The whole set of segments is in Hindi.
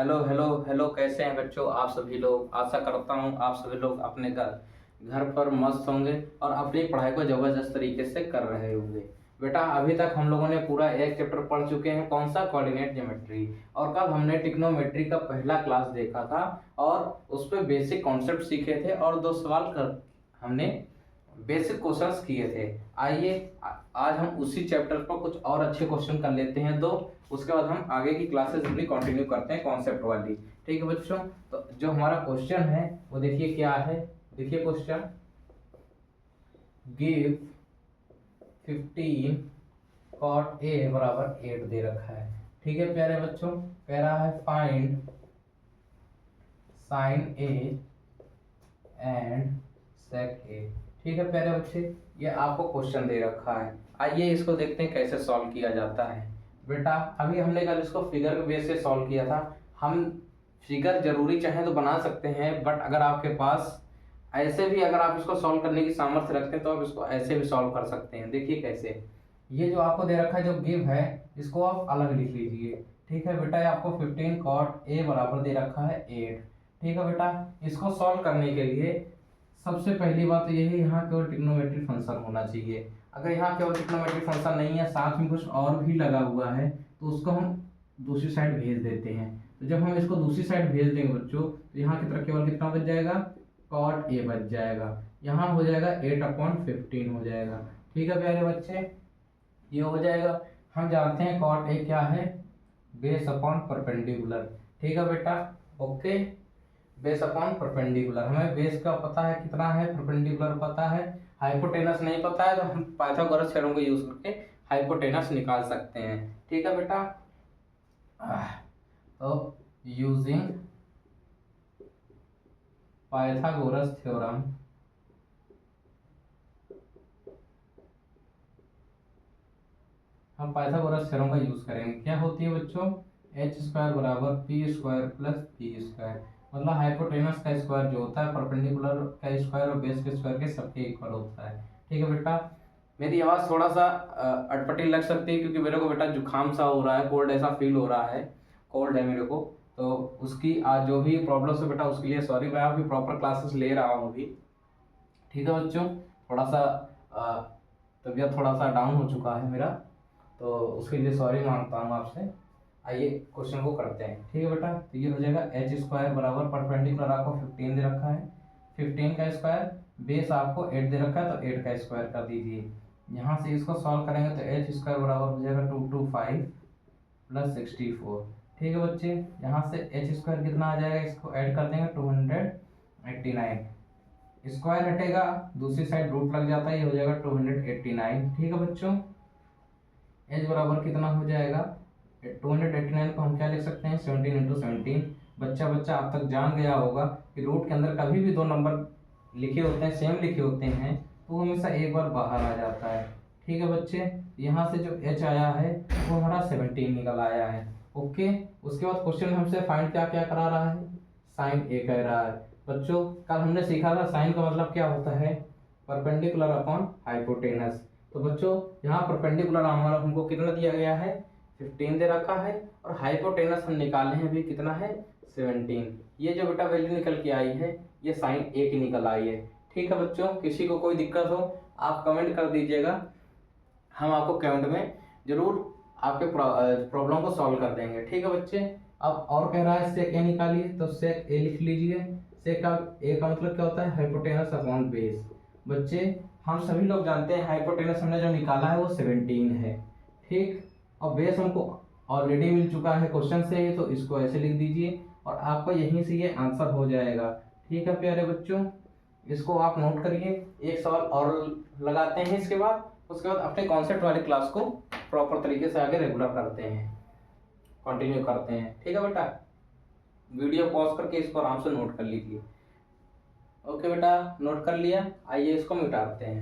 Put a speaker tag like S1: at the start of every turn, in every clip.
S1: हेलो हेलो हेलो, कैसे हैं बच्चों आप सभी लोग। आशा करता हूँ आप सभी लोग अपने घर घर पर मस्त होंगे और अपनी पढ़ाई को ज़बरदस्त तरीके से कर रहे होंगे। बेटा अभी तक हम लोगों ने पूरा एक चैप्टर पढ़ चुके हैं, कौन सा, कोऑर्डिनेट ज्योमेट्री। और कल हमने ट्रिग्नोमेट्री का पहला क्लास देखा था और उस पर बेसिक कॉन्सेप्ट सीखे थे और दो सवाल कर हमने बेसिक क्वेश्चंस किए थे। आइए आज हम उसी चैप्टर पर कुछ और अच्छे क्वेश्चन कर लेते हैं दो, उसके बाद हम आगे की क्लासेस अपनी कंटिन्यू करते हैं कॉन्सेप्ट वाली। ठीक है बच्चों, तो जो हमारा क्वेश्चन है वो देखिए क्या है। देखिए क्वेश्चन, गिव 15 cot a बराबर 8 दे रखा है। ठीक है प्यारे बच्चों, कह रहा है find sine a and sec a। ठीक है प्यारे बच्चे, ये आपको क्वेश्चन दे रखा है। आइए इसको देखते हैं कैसे सॉल्व किया जाता है। बेटा अभी हमने कल इसको फिगर के बेस से सॉल्व किया था। हम फिगर जरूरी चाहे तो बना सकते हैं, बट अगर आपके पास ऐसे भी अगर आप इसको सॉल्व करने की सामर्थ्य रखते हैं तो आप इसको ऐसे भी सॉल्व कर सकते हैं। देखिए कैसे, ये जो आपको दे रखा है जो गिव है इसको आप अलग लिख लीजिए। ठीक है बेटा, ये आपको 15 cot a बराबर दे रखा है 8। ठीक है बेटा, इसको सॉल्व करने के लिए सबसे पहली बात तो यही, यहाँ केवल ट्रिग्नोमेट्री फंक्शन होना चाहिए। अगर यहाँ केवल ट्रिग्नोमेट्री फंक्शन नहीं है, साथ में कुछ और भी लगा हुआ है, तो उसको हम दूसरी साइड भेज देते हैं। तो जब हम इसको दूसरी साइड भेज देंगे बच्चों, तो यहाँ की तरफ केवल कितना बच जाएगा, cot a बच जाएगा। यहाँ हो जाएगा 8/15 हो जाएगा। ठीक है प्यारे बच्चे, ये हो जाएगा। हम जानते हैं cot a क्या है, बेस अपॉन परपेंडिकुलर। ठीक है बेटा, ओके, बेस अपॉन परपेंडिकुलर। हमें बेस का पता है कितना है, परपेंडिकुलर पता है, हाइपोटेनस नहीं पता है, तो हम पाइथागोरस थ्योरम को यूज करके हाइपोटेनस निकाल सकते हैं। ठीक है बेटा, तो यूजिंग पाइथागोरस थ्योरम हम पाइथागोरस थ्योरम का यूज करेंगे। क्या होती है बच्चों, h² बराबर p² प्लस p²। मतलब हाइपोटेनस का स्क्वायर जो होता है परपेंडिकुलर का स्क्वायर और बेस के स्क्वायर के सबके इक्वल होता है। ठीक है बेटा, मेरी आवाज़ थोड़ा सा अटपटी लग सकती है क्योंकि मेरे को बेटा जुकाम सा हो रहा है, कोल्ड ऐसा फील हो रहा है, कोल्ड है मेरे को। तो उसकी आज जो भी प्रॉब्लम्स है बेटा उसके लिए सॉरी। मैं अभी प्रॉपर क्लासेस ले रहा हूँ अभी। ठीक है बच्चों, थोड़ा सा तबीयत थोड़ा सा डाउन हो चुका है मेरा, तो उसके लिए सॉरी मांगता हूँ आपसे। आइए क्वेश्चन को करते हैं। ठीक है बेटा, तो ये हो जाएगा h² बराबर परपेंडिकुलर आपको 15 दे रखा है, 15 का स्क्वायर, बेस आपको 8 दे रखा है तो 8 का स्क्वायर कर दीजिए। यहाँ से इसको सॉल्व करेंगे तो h² बराबर हो जाएगा 225 प्लस 64। ठीक है बच्चे, यहाँ से h² कितना आ जाएगा, इसको ऐड कर देंगे 289, स्क्वायर हटेगा दूसरी साइड रूट लग जाता है, ये हो जाएगा 289। ठीक है बच्चों, h बराबर कितना हो जाएगा, 289 को हम क्या लिख सकते हैं, 17 इंटू 17। बच्चा अब तक जान गया होगा कि रूट के अंदर कभी भी दो नंबर लिखे होते हैं, सेम लिखे होते हैं, तो हमेशा एक बार बाहर आ जाता है। ठीक है बच्चे, यहाँ से जो h आया है वो हमारा 17 निकल आया है। ओके, उसके बाद क्वेश्चन हमसे फाइंड क्या क्या करा रहा है, साइन a कह रहा है। बच्चों कल हमने सीखा था साइन का मतलब क्या होता है, परपेंडिकुलर अपॉन हाइपोटेनस। तो बच्चों यहाँ परपेंडिकुलर हमारा हमको कितना दिया गया है, 15 दे रखा है, और हाइपोटेनस हम निकाले हैं अभी कितना है, 17। ये जो बेटा वैल्यू निकल के आई है ये साइन a की निकल आई है। ठीक है बच्चों, किसी को कोई दिक्कत हो आप कमेंट कर दीजिएगा, हम आपको कमेंट में जरूर आपके प्रॉब्लम को सॉल्व कर देंगे। ठीक है बच्चे, अब और कह रहा है सेक a निकालिए, तो सेक a लिख लीजिए। सेक a का मतलब क्या होता है, हाइपोटेनस अपॉन बेस। बच्चे हम सभी लोग जानते हैं हाइपोटेनस हमने जो निकाला है वो 17 है। ठीक, और बेस हमको ऑलरेडी मिल चुका है क्वेश्चन से, तो इसको ऐसे लिख दीजिए और आपको यहीं से ये आंसर हो जाएगा। ठीक है प्यारे बच्चों, इसको आप नोट करिए। एक सवाल और लगाते हैं इसके बाद, उसके बाद अपने कॉन्सेप्ट वाली क्लास को प्रॉपर तरीके से आगे रेगुलर करते हैं, कंटिन्यू करते हैं। ठीक है बेटा, वीडियो पॉज करके इसको आराम से नोट कर लीजिए। ओके बेटा, नोट कर लिया, आइए इसको मिटाते हैं।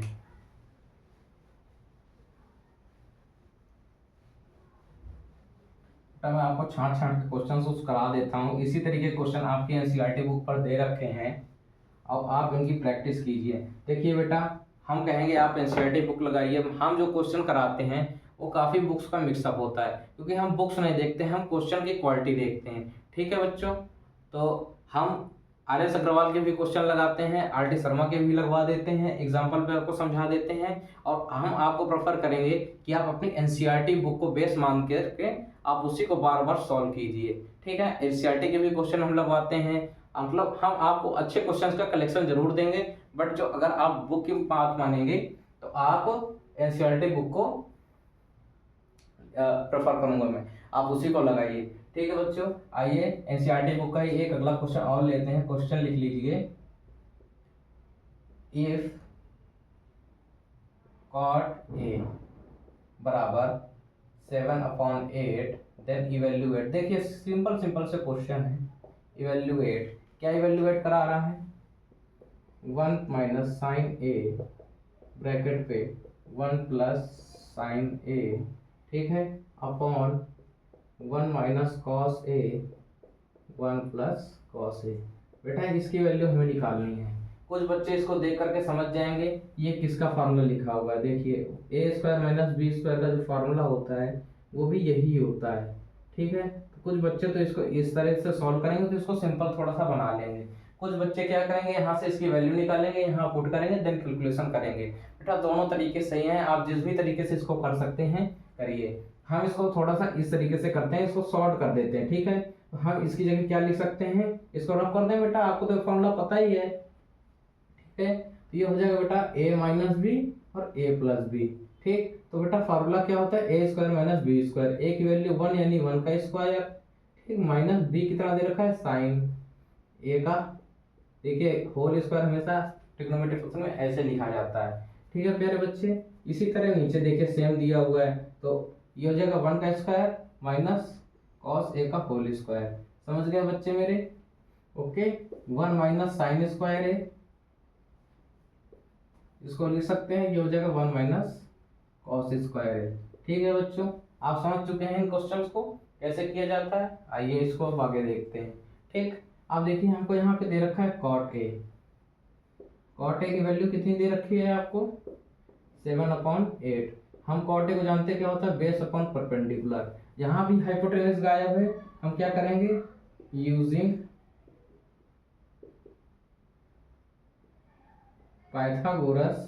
S1: बेटा मैं आपको छांट के क्वेश्चन करा देता हूँ। इसी तरीके क्वेश्चन आपकी एनसीईआरटी बुक पर दे रखे हैं, अब आप इनकी प्रैक्टिस कीजिए। देखिए बेटा, हम कहेंगे आप एनसीईआरटी बुक लगाइए, हम जो क्वेश्चन कराते हैं वो काफ़ी बुक्स का मिक्सअप होता है, क्योंकि हम बुक्स नहीं देखते हैं, हम क्वेश्चन की क्वालिटी देखते हैं। ठीक है बच्चों, तो हम आर.एस. अग्रवाल के भी क्वेश्चन लगाते हैं, आर.डी. शर्मा के भी लगवा देते हैं, एग्जाम्पल पे आपको समझा देते हैं, और हम आपको प्रेफर करेंगे कि आप अपनी एनसीईआरटी बुक को बेस मान करके आप उसी को बार बार सॉल्व कीजिए। ठीक है, एनसीईआरटी के भी क्वेश्चन हम लगवाते हैं, मतलब हम आपको अच्छे क्वेश्चंस का कलेक्शन जरूर देंगे, बट जो अगर आप बुक की बात मानेंगे तो आप एनसीईआरटी बुक को प्रेफर करूंगा मैं, आप उसी को लगाइए। ठीक है बच्चों, आइए एनसीईआरटी बुक का ही एक अगला क्वेश्चन और लेते हैं। क्वेश्चन लिख लीजिए, इफ cot A बराबर 7/8 देन इवेल्युएट। देखिए सिंपल से क्वेश्चन है, इवेल्युएट क्या इवेल्युएट करा रहा है, 1 माइनस साइन ए ब्रैकेट पे 1 प्लस साइन ए, ठीक है, upon 1 minus cos A 1 plus cos A. बेटा इसकी वैल्यू हमें निकालनी है। कुछ बच्चे इसको देख करके समझ जाएंगे ये किसका फार्मूला लिखा हुआ है। देखिए ए स्क्वायर माइनस बी स्क्वायर का जो फार्मूला होता है वो भी यही होता है। ठीक है, तो कुछ बच्चे तो इसको इस तरह से सॉल्व करेंगे तो इसको सिंपल थोड़ा सा बना लेंगे। कुछ बच्चे क्या करेंगे, यहाँ से इसकी वैल्यू निकालेंगे, यहाँ पुट करेंगे, देन कैलकुलेशन करेंगे। बेटा दोनों तरीके सही हैं, आप जिस भी तरीके से इसको कर सकते हैं करिए। हम इसको थोड़ा सा इस तरीके से करते हैं, इसको सॉर्ट कर देते हैं। ठीक है, तो हम इसकी जगह क्या लिख सकते हैं, इसको रफ कर दें बेटा, आपको तो फॉर्मूला पता ही है। ठीक है, तो ये हो जाएगा बेटा a माइनस बी और a प्लस बी। ठीक, तो बेटा फार्मूला क्या होता है, a square minus B square, a की वैल्यू 1 यानी 1 का स्क्वायर, ठीक, माइनस b कितना दे रखा है साइन a का। देखिए होल स्क्वायर हमेशा ट्रिग्नोमेट्रिक फंक्शन में ऐसे लिखा जाता है। ठीक है प्यारे बच्चे, इसी तरह नीचे देखिए सेम दिया हुआ है, तो ये हो जाएगा 1 का स्क्वायर माइनस कॉस a का होल स्क्वायर। समझ गए बच्चे मेरे, ओके। 1 माइनस साइन स्क्वायर है, इसको लिख सकते हैं, ये हो जाएगा 1 माइनस कॉस स्क्वायर है। ठीक है बच्चों, आप समझ चुके हैं इन क्वेश्चंस को कैसे किया जाता है। आइए इसको अब आगे देखते हैं। ठीक, आप देखिए हमको यहाँ पे दे रखा है कॉट ए। कॉट ए की वैल्यू कितनी दे रखी है आपको, 7/8। हम कॉट ए को जानते क्या होता है, बेस अपॉन परपेंडिकुलर। यहाँ भी हाइपोटेनस गायब है, हम क्या करेंगे, यूजिंग पाइथागोरस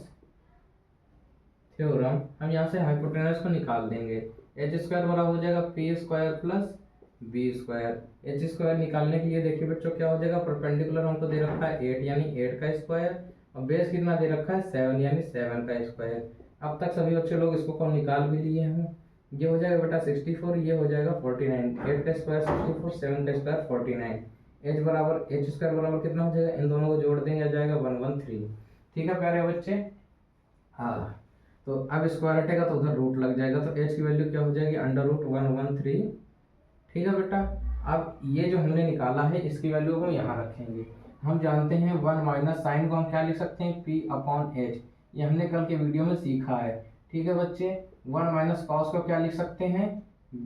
S1: थ्योरम हम यहाँ से हाइपोटेनस को निकाल देंगे। एच स्क्वायर बराबर हो जाएगा P square plus B square. H square निकालने के लिए देखिए बच्चों क्या हो जाएगा, परपेंडिकुलर हमको दे रखा है 8 यानी 8 का स्क्वायर, और बेस कितना दे रखा है 7 यानी 7 का स्क्वायर। अब तक सभी बच्चे लोग इसको कौन निकाल भी लिए हैं। ये हो जाएगा बेटा 64, ये हो जाएगा 49। 8 का स्क्वायर 64, 7 का स्क्वायर 49। एच बराबर एच स्क्वायर बराबर कितना हो जाएगा, इन दोनों को जोड़ देंगे, आ जाएगा 113। ठीक है प्यारे बच्चे, हाँ, तो अब स्क्वायर हटेगा तो उधर रूट लग जाएगा, तो h की वैल्यू क्या हो जाएगी, √113। ठीक है बेटा, अब ये जो हमने निकाला है इसकी वैल्यू को हम यहाँ रखेंगे। हम जानते हैं 1 माइनस साइन को हम क्या लिख सकते हैं, p/h, ये हमने कल के वीडियो में सीखा है। ठीक है बच्चे, 1 माइनस कॉस को क्या लिख सकते हैं,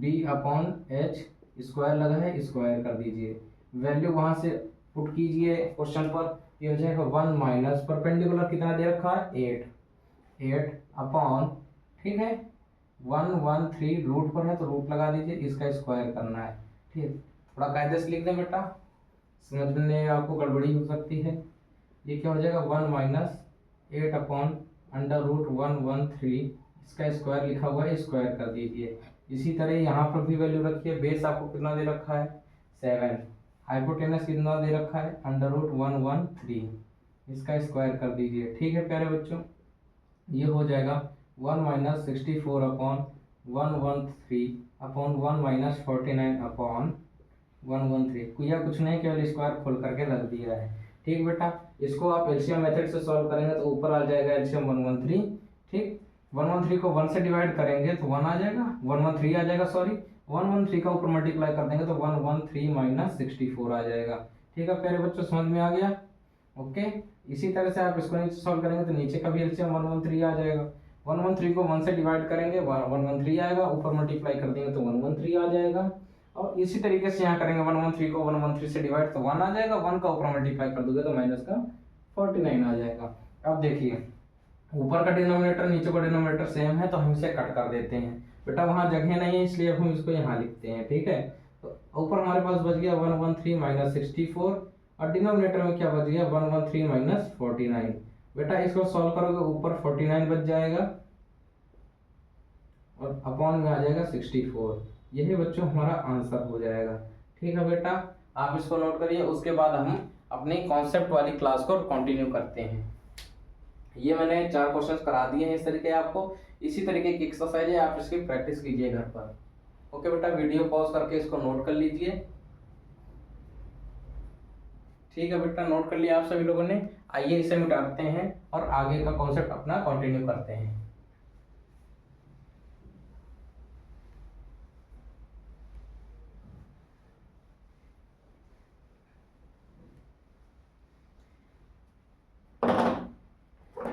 S1: b/h, स्क्वायर लगा है स्क्वायर कर दीजिए, वैल्यू वहाँ से पुट कीजिए क्वेश्चन पर, ये हो जाएगा 1 माइनस परपेंडिकुलर कितना दे रखा है 8 अपॉन, ठीक है, 113 रूट पर है तो रूट लगा दीजिए, इसका स्क्वायर करना है। ठीक, थोड़ा कायदे से लिख दें बेटा, समझने आपको गड़बड़ी हो सकती है। ये क्या हो जाएगा 1 माइनस 8 अपॉन √113, इसका स्क्वायर लिखा हुआ है स्क्वायर कर दीजिए। इसी तरह यहाँ पर भी वैल्यू रखिए, बेस आपको कितना दे रखा है 7, हाइपोटेनस कितना दे रखा है √113, इसका स्क्वायर कर दीजिए। ठीक है प्यारे बच्चों, ये हो जाएगा 1 minus 64 upon 113 upon 1 minus 49 upon 113, कुछ कुछ नहीं, केवल स्क्वायर खोल करके रख दिया है। ठीक बेटा, इसको आप एलसीएम मेथड से सॉल्व करेंगे तो ऊपर आ जाएगा एलसीएम 113। ठीक, 113 को 1 से डिवाइड करेंगे तो 1 आ जाएगा, 113 आ जाएगा, सॉरी 113 का ऊपर मल्टीप्लाई कर देंगे तो 113 माइनस 64 आ जाएगा। ठीक है प्यारे बच्चों, समझ में आ गया, ओके। इसी तरह से आप इसको नीचे सॉल्व करेंगे तो नीचे का भी एलसीएम 113 आ जाएगा। 113 को 1 से डिवाइड करेंगे 113 आएगा, ऊपर मल्टीप्लाई कर देंगे तो 113 आ जाएगा। और इसी तरीके से यहाँ करेंगे 113 को 113 से डिवाइड तो 1 आ जाएगा, 1 का ऊपर मल्टीप्लाई कर दोगे तो माइनस का 49 आ जाएगा। अब देखिए ऊपर का डिनोमिनेटर नीचे का डिनोमिनेटर सेम है तो हम इसे कट कर देते हैं। बेटा वहाँ जगह नहीं है इसलिए हम इसको यहाँ लिखते हैं। ठीक है, तो ऊपर हमारे पास बच गया 113 माइनस 64 और डिनोमिनेटर में क्या बच गया 113 माइनस 49। बेटा इसको सॉल्व करोगे ऊपर 49 बच जाएगा और अपॉन में आ जाएगा 64। यही बच्चों हमारा आंसर हो जाएगा। ठीक है बेटा, आप इसको नोट करिए। उसके बाद हम अपनी कॉन्सेप्ट वाली क्लास को कंटिन्यू करते हैं। ये मैंने 4 क्वेश्चंस करा दिए हैं इस तरीके आपको। इसी तरीके की एक्सरसाइज है, आप इसकी प्रैक्टिस कीजिए घर पर। ओके बेटा, वीडियो पॉज करके इसको नोट कर लीजिए। ठीक है बेटा, नोट कर लिया आप सभी लोगों ने। आइए इसे मिटाते हैं और आगे का कॉन्सेप्ट अपना कंटिन्यू करते हैं।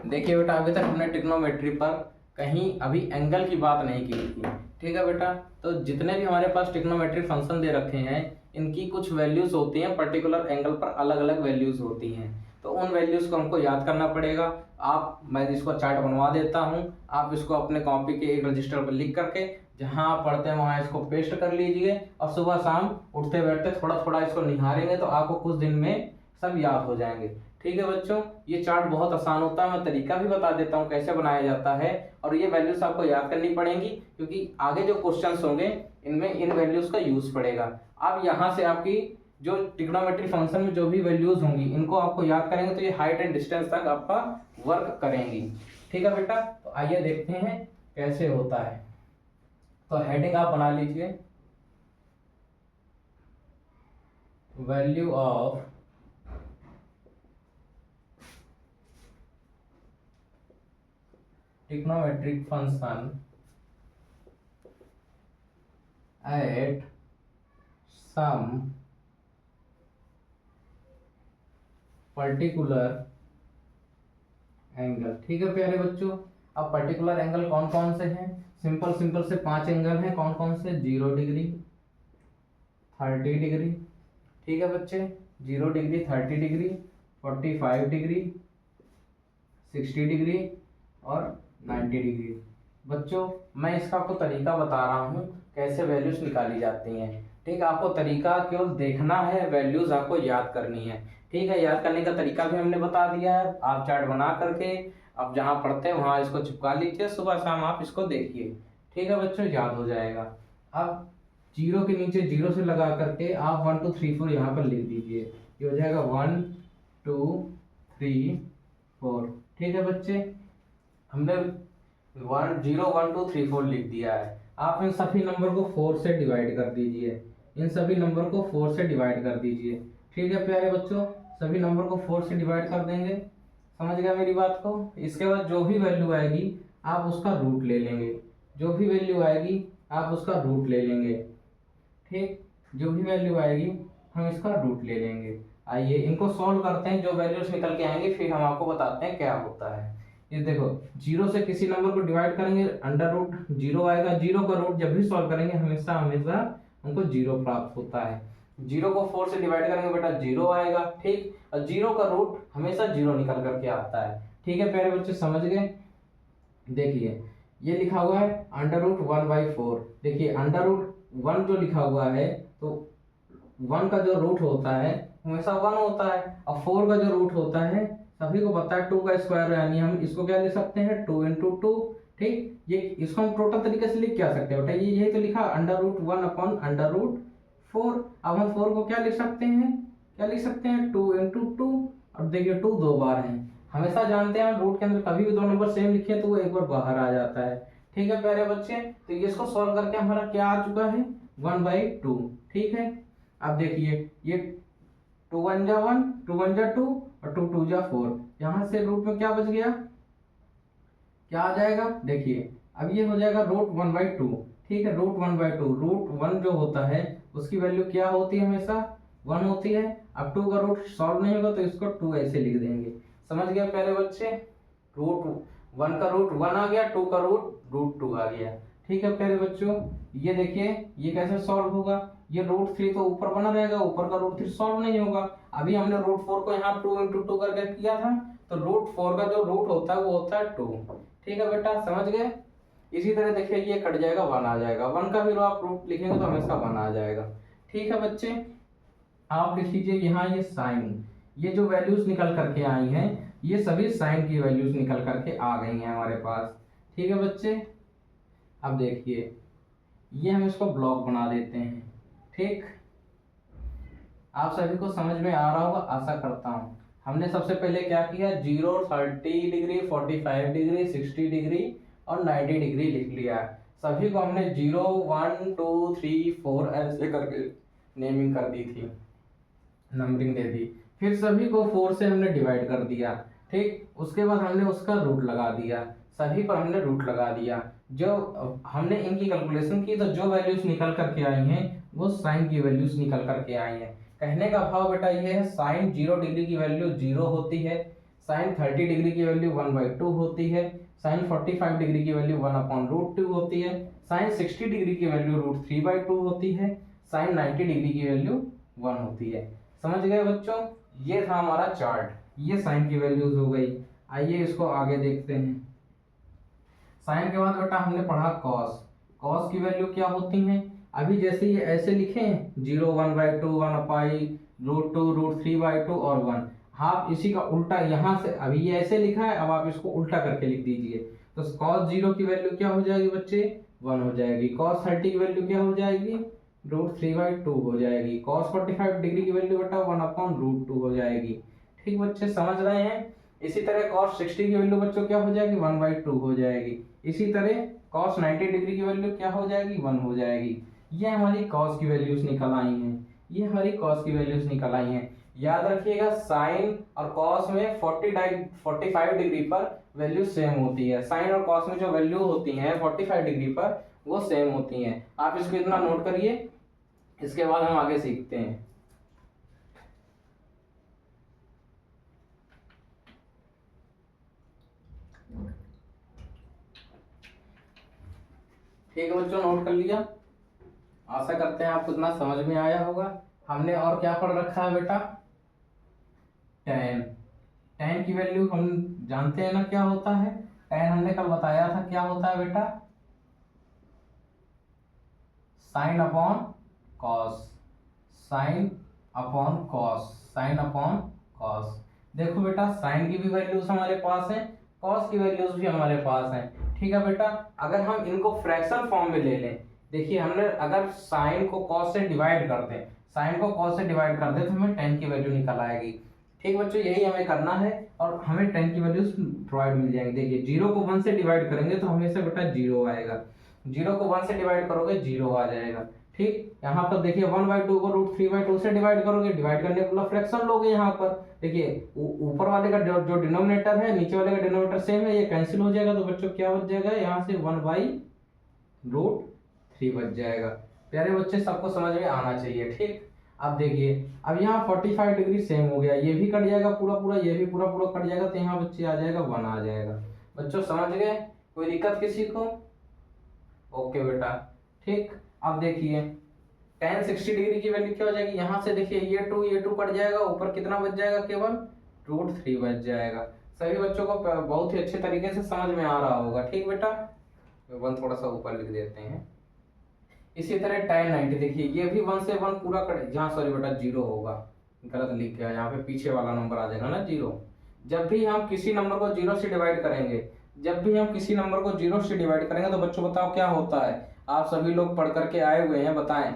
S1: देखिए बेटा, अभी तक हमने ट्रिग्नोमेट्री पर कहीं अभी एंगल की बात नहीं की थी। ठीक है बेटा, तो जितने भी हमारे पास ट्रिग्नोमेट्री फंक्शन दे रखे हैं इनकी कुछ वैल्यूज होती हैं, पर्टिकुलर एंगल पर अलग अलग वैल्यूज होती हैं। तो उन वैल्यूज को हमको याद करना पड़ेगा। मैं इसको चार्ट बनवा देता हूँ, आप इसको अपने कॉपी के एक रजिस्टर पर लिख करके जहाँ आप पढ़ते हैं वहाँ इसको पेस्ट कर लीजिए और सुबह शाम उठते बैठते थोड़ा थोड़ा इसको निहारेंगे तो आपको कुछ दिन में सब याद हो जाएंगे। ठीक है बच्चों, ये चार्ट बहुत आसान होता है, मैं तरीका भी बता देता हूँ कैसे बनाया जाता है। और ये वैल्यूज आपको याद करनी पड़ेंगी क्योंकि आगे जो क्वेश्चंस होंगे इनमें इन वैल्यूज का यूज पड़ेगा। अब यहाँ से आपकी जो ट्रिग्नोमेट्री फंक्शन में जो भी वैल्यूज होंगी इनको आपको याद करेंगे तो ये हाइट एंड डिस्टेंस तक आपका वर्क करेंगी। ठीक है बेटा, तो आइए देखते हैं कैसे होता है। तो हेडिंग आप बना लीजिए, value of trigonometric function at some particular angle. ठीक है प्यारे बच्चों, अब पर्टिकुलर एंगल कौन कौन से हैं? सिंपल सिंपल से 5 एंगल हैं। कौन कौन से? 0 डिग्री, 30 डिग्री। ठीक है बच्चे, 0 डिग्री, 30 डिग्री, 45 डिग्री, 60 डिग्री और 90 डिग्री। बच्चों मैं इसका आपको तरीका बता रहा हूँ कैसे वैल्यूज निकाली जाती हैं। ठीक है, आपको तरीका केवल देखना है, वैल्यूज आपको याद करनी है। ठीक है, याद करने का तरीका भी हमने बता दिया है। आप चार्ट बना करके अब जहाँ पढ़ते हैं वहाँ इसको चिपका लीजिए, सुबह शाम आप इसको देखिए। ठीक है बच्चों, याद हो जाएगा। अब 0 के नीचे 0 से लगा करके आप 1 2 3 4 यहाँ पर लिख दीजिए। ये हो जाएगा 1 2 3 4। ठीक है बच्चे, हमने 0 1 2 3 4 लिख दिया है। आप इन सभी नंबर को 4 से डिवाइड कर दीजिए। इन सभी नंबर को 4 से डिवाइड कर दीजिए। ठीक है प्यारे बच्चों, सभी नंबर को 4 से डिवाइड कर देंगे। समझ गया मेरी बात को? इसके बाद जो भी वैल्यू आएगी आप उसका रूट ले लेंगे। जो भी वैल्यू आएगी आप उसका रूट ले लेंगे। ठीक, जो भी वैल्यू आएगी हम इसका रूट ले लेंगे। आइए इनको सॉल्व करते हैं, जो वैल्यूज निकल के आएंगे फिर हम आपको बताते हैं क्या होता है। ये देखो, 0 से किसी नंबर को डिवाइड करेंगे, अंडर रूट 0 आएगा। 0 का रूट जब भी सॉल्व करेंगे हमेशा हमेशा हमको 0 प्राप्त होता है। 0 को 4 से डिवाइड करेंगे बेटा 0 आएगा। ठीक, और 0 का रूट हमेशा 0 निकल करके आता है। ठीक है प्यारे बच्चे, समझ गए? देखिए ये लिखा हुआ है अंडर रूट 1/4। देखिए अंडर रूट 1 जो लिखा हुआ है तो 1 का जो रूट होता है हमेशा 1 होता है, और 4 का जो रूट होता है सभी को पता है 2 का स्क्वायर, यानी हम इसको क्या लिख सकते हैं 2 × 2। ठीक, ये इसको हम टोटल तरीके से लिख क्या सकते हैं बेटा? ये यही तो लिखा under root 1 upon under root 4। अब हम 4 को क्या लिख सकते हैं? क्या लिख सकते हैं 2 × 2। अब देखिए 2 2 बार है, हमेशा जानते हैं रूट के अंदर कभी भी 2 नंबर सेम लिखे तो वो एक बार बाहर आ जाता है। ठीक है प्यारे बच्चे, तो ये इसको सॉल्व करके हमारा क्या आ चुका है 1/2। ठीक है, अब देखिए ये 2 1 जा 1, 2 1 जा 2 और 2 2 जा 4। यहाँ से रूट में क्या बच गया? क्या आ जाएगा? देखिए अब ये हो जाएगा रूट 1/2। ठीक है, रूट 1/2। रूट 1 जो होता है उसकी वैल्यू क्या होती है? हमेशा 1 होती है। अब 2 का रूट सॉल्व नहीं होगा तो इसको 2 ऐसे लिख देंगे। समझ गया प्यारे बच्चे? रूट 1 का रूट 1 आ गया, 2 का रूट 2 आ गया। ठीक है प्यारे बच्चों, ये देखिए ये कैसे सॉल्व होगा? ये रूट 3 तो ऊपर बना रहेगा, ऊपर का रूट 3 सॉल्व नहीं होगा। अभी हमने रूट 4 को यहाँ 2 × 2 करके किया था, तो रूट 4 का जो रूट होता है वो होता है 2। ठीक है बेटा, समझ गए? इसी तरह देखिए ये कट जाएगा, 1 आ जाएगा। 1 का भी आप रूट लिखेंगे तो हमेशा 1 आ जाएगा। ठीक है बच्चे, आप लिख लीजिए यहाँ ये साइन, ये जो वैल्यूज निकल करके आई हैं ये सभी साइन की वैल्यूज निकल करके आ गई हैं हमारे पास। ठीक है बच्चे, अब देखिए ये हम इसको ब्लॉक बना देते हैं। ठीक, आप सभी को समझ में आ रहा होगा आशा करता हूँ। हमने सबसे पहले क्या किया, 0, 30 डिग्री, 45 डिग्री, 60 डिग्री और 90 डिग्री लिख लिया। सभी को हमने 0, 1, 2, 3, 4 ऐसे करके नेमिंग कर दी थी, नंबरिंग दे दी। फिर सभी को 4 से हमने डिवाइड कर दिया। ठीक, उसके बाद हमने उसका रूट लगा दिया, सभी पर हमने रूट लगा दिया। जो हमने इनकी कैलकुलेशन की तो जो वैल्यूज निकल करके आई हैं वो साइन की वैल्यूज निकल करके आई हैं। कहने का भाव बेटा ये है, साइन 0 डिग्री की वैल्यू 0 होती है, साइन 30 डिग्री की वैल्यू 1/2 होती है, साइन 45 डिग्री की वैल्यू 1/√2 होती है, साइन 60 डिग्री की वैल्यू √3/2 होती है, साइन 90 डिग्री की वैल्यू 1 होती है। समझ गए बच्चों, ये था हमारा चार्ट, ये साइन की वैल्यूज हो गई। आइए इसको आगे देखते हैं। साइन के बाद बेटा हमने पढ़ा कॉस, कॉस की वैल्यू क्या होती है। अभी जैसे ये ऐसे लिखे हैं 0, 1/2, 1/√2, √3/2 और 1, आप इसी का उल्टा यहाँ से, अभी ये ऐसे लिखा है, अब आप इसको उल्टा करके लिख दीजिए। तो cos 0 की वैल्यू क्या हो जाएगी बच्चे, 1 हो जाएगी। cos 30 की वैल्यू क्या हो जाएगी, √3/2 हो जाएगी। cos 45 डिग्री की वैल्यू बेटा 1/√2 हो जाएगी। ठीक बच्चे, समझ रहे हैं। इसी तरह cos 60 की वैल्यू बच्चों क्या हो जाएगी, 1/2 हो जाएगी। इसी तरह cos 90 डिग्री की वैल्यू क्या हो जाएगी, 1 हो जाएगी। ये हमारी cos की वैल्यूज निकल आई हैं, ये हमारी cos की वैल्यूज निकल आई हैं। याद रखिएगा साइन और cos में 45 डिग्री पर वैल्यू सेम होती है। साइन और cos में जो वैल्यू होती हैं 45 डिग्री पर वो सेम होती हैं। आप इसको इतना नोट करिए, इसके बाद हम आगे सीखते हैं। ठीक है बच्चों, नोट कर लिया। आशा करते हैं आपको इतना समझ में आया होगा। हमने और क्या पढ़ रखा है बेटा, tan। tan की वैल्यू हम जानते हैं ना क्या होता है। tan हमने कल बताया था क्या होता है बेटा, sine upon cos, sine upon cos, sine upon cos. देखो बेटा साइन की भी वैल्यूज हमारे पास है, कॉस की वैल्यूज भी हमारे पास है। ठीक है बेटा, अगर हम इनको फ्रैक्शन फॉर्म में ले लें, देखिए हमने अगर साइन को कॉस से डिवाइड कर दें, साइन को कॉस से डिवाइड कर दें तो हमें tan की वैल्यू निकल आएगी। ठीक बच्चों, यही हमें करना है और हमें tan की वैल्यूज प्रोवाइड मिल जाएंगी। देखिए 0 को 1 से डिवाइड करेंगे तो हमेशा बेटा 0 आएगा, 0 को 1 से डिवाइड करोगे 0 आ जाएगा। ठीक, यहाँ पर देखिए 1/2 को √3/2 से डिवाइड करोगे, डिवाइड करने के बाद फ्रैक्शन लोगे। यहाँ पर देखिए ऊपर वाले का जो डिनोमिनेटर है नीचे वाले का डिनोमिनेटर सेम है, ये कैंसिल हो जाएगा तो बच्चों क्या बच जाएगा, यहाँ से 1/√3 बच जाएगा। प्यारे बच्चे सबको समझ में आना चाहिए। ठीक, अब देखिए अब यहाँ 45 डिग्री सेम हो गया, ये भी कट जाएगा पूरा पूरा, ये भी पूरा पूरा कट जाएगा, तो यहाँ बच्चे आ जाएगा 1 आ जाएगा। बच्चों समझ गए, कोई दिक्कत किसी को? ओके बेटा। ठीक, अब देखिए tan 60 डिग्री की वैल्यू क्या हो जाएगी, यहाँ से देखिए ये 2 कट जाएगा, ऊपर कितना बच जाएगा, केवल √3 बच जाएगा। सभी बच्चों को बहुत ही अच्छे तरीके से समझ में आ रहा होगा। ठीक बेटा, 1 थोड़ा सा ऊपर लिख देते हैं। इसी तरह tan 90, देखिए ये भी 1 से 1 पूरा कट, यहाँ सॉरी बेटा 0 होगा, गलत लिख गया, यहाँ पे पीछे वाला नंबर आ जाएगा ना 0। जब भी हम किसी नंबर को 0 से डिवाइड करेंगे, जब भी हम किसी नंबर को 0 से डिवाइड करेंगे तो बच्चों बताओ क्या होता है, आप सभी लोग पढ़ करके आए हुए हैं, बताएं।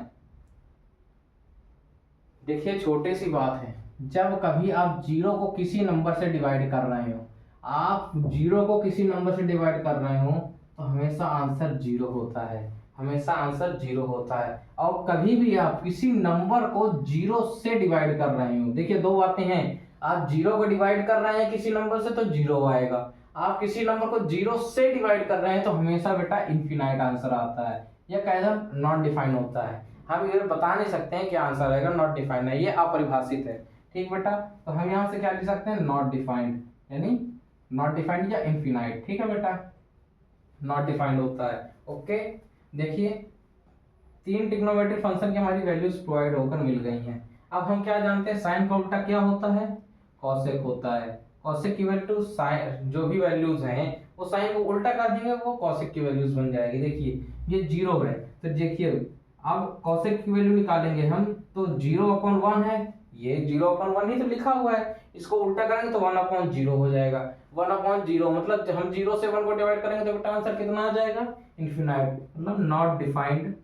S1: देखिए छोटी सी बात है, जब कभी आप 0 को किसी नंबर से डिवाइड कर रहे हो, आप 0 को किसी नंबर से डिवाइड कर रहे हो तो हमेशा आंसर 0 होता है, हमेशा आंसर 0 होता है। और कभी भी आप किसी नंबर को 0 से डिवाइड कर रहे हो, देखिए दो बातें हैं, आप 0 को डिवाइड कर रहे हैं किसी नंबर से तो 0 आएगा, आप किसी नंबर को 0 से डिवाइड कर रहे हैं तो हमेशा बेटा इनफिनाइट आंसर आता है, यह कैसा नॉन डिफाइन होता है। हम ये बता नहीं सकते हैं क्या आंसर आएगा, नॉट डिफाइंड है, ये अपरिभाषित है। ठीक बेटा, तो हम यहाँ से क्या लिख सकते हैं, नॉट डिफाइंड, यानी नॉट डिफाइंड या इनफिनाइट। ठीक है बेटा, नॉट डिफाइंड होता है। ओके, देखिए 3 ट्रिग्नोमेट्रिक फंक्शन की हमारी वैल्यूज प्रोवाइड होकर मिल गई हैं। अब हम क्या जानते हैं, साइन का उल्टा क्या होता है, कॉसेक होता है। कॉसेक की वैल्यू साइन, जो भी वैल्यूज हैं वो साइन को उल्टा कर देंगे वो कॉसेक की वैल्यूज बन जाएगी। देखिए ये 0 है तो देखिए अब कॉसेक की वैल्यू निकालेंगे हम, तो 0/1 है, ये 0/1 ही तो लिखा हुआ है, इसको उल्टा करेंगे तो 1/0 हो जाएगा। 1/0 मतलब जब हम 0 से 1 को डिवाइड करेंगे तो बेटा आंसर कितना आ जाएगा, इनफिनाइट, मतलब नॉट डिफाइंड,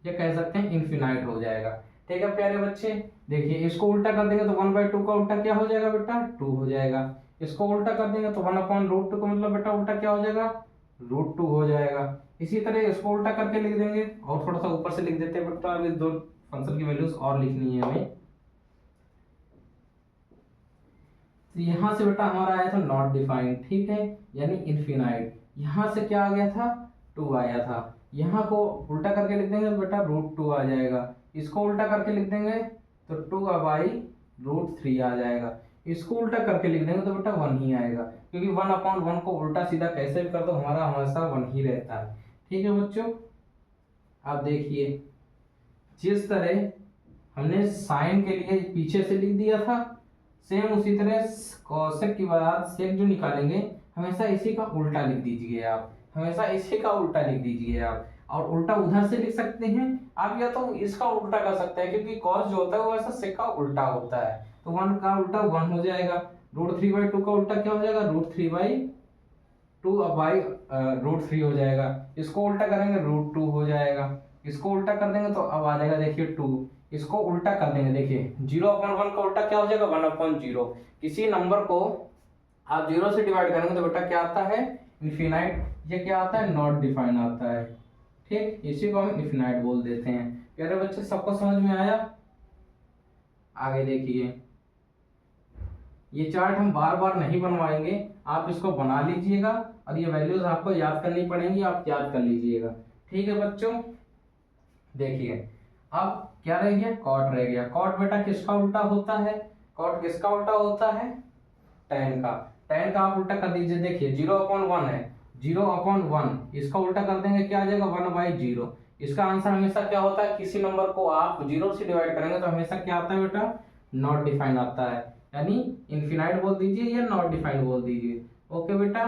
S1: ये कह सकते हैं इनफिनाइट हो जाएगा। ठीक है प्यारे बच्चे, देखिए इसको उल्टा कर देंगे तो 1/2 का उल्टा क्या हो जाएगा बेटा, 2 हो जाएगा। इसको उल्टा कर देंगे तो 1/√2 का मतलब बेटा उल्टा क्या हो जाएगा, √2 हो जाएगा। इसी तरह इसको उल्टा करके लिख देंगे, और थोड़ा सा ऊपर से लिख देते हैं बेटा, अब इस दो फंक्शन की वैल्यूज और लिखनी है हमें। तो यहाँ से बेटा हमारा आया था नॉट डिफाइंड, ठीक है, यानी इनफिनाइट। यहाँ से क्या आ गया था, 2 आया था। यहाँ को उल्टा करके लिख देंगे तो बेटा √2 आ जाएगा। इसको उल्टा करके लिख देंगे तो 2/√3 आ जाएगा। इसको उल्टा करके लिख देंगे तो बेटा 1 ही आएगा, क्योंकि 1/1 को उल्टा सीधा कैसे भी कर दो हमारा हमेशा 1 ही रहता है। ठीक है बच्चों, आप देखिए जिस तरह हमने साइन के लिए पीछे से लिख दिया था, सेम उसी तरह कौशिक की बाद सेक जो निकालेंगे हमेशा इसी का उल्टा लिख दीजिए आप, हमेशा इसी का उल्टा लिख दीजिए आप। और उल्टा उधर से लिख सकते हैं आप, या तो इसका उल्टा कर सकते हैं, क्योंकि कॉस जो होता है वो ऐसा सेक का उल्टा होता है। तो 1 का उल्टा 1 हो जाएगा, √3/2 का उल्टा क्या हो जाएगा, √3/2/√3 हो जाएगा। इसको उल्टा करेंगे √2 हो जाएगा। इसको उल्टा कर देंगे तो अब आ जाएगा देखिए 2। इसको उल्टा कर देंगे, देखिए 0/1 का उल्टा क्या हो जाएगा, 1/0। किसी नंबर को आप 0 से डिवाइड करेंगे तो बेटा क्या आता है, इनफिनाइट। ये क्या आता है, नॉट डिफाइन आता है। ठीक, इसी को हम इनफिनाइट बोल देते हैं। प्यारे बच्चे सबको समझ में आया? आगे देखिए, ये चार्ट हम बार बार नहीं बनवाएंगे, आप इसको बना लीजिएगा और ये वैल्यूज आपको याद करनी पड़ेंगी, आप याद कर लीजिएगा। ठीक है बच्चों, देखिए अब क्या रह गया, कॉट रह गया। कॉट बेटा किसका उल्टा होता है, कॉट किसका उल्टा होता है, tan का। tan का आप उल्टा कर दीजिए, देखिए 0/1 है, 0/1 इसका उल्टा कर देंगे क्या आ जाएगा, 1/0। इसका आंसर हमेशा क्या होता है, किसी नंबर को आप 0 से डिवाइड करेंगे तो हमेशा क्या आता है बेटा, नॉट डिफाइन आता है, यानी इनफिनाइट बोल दीजिए या नॉट डिफाइंड बोल दीजिए। ओके बेटा,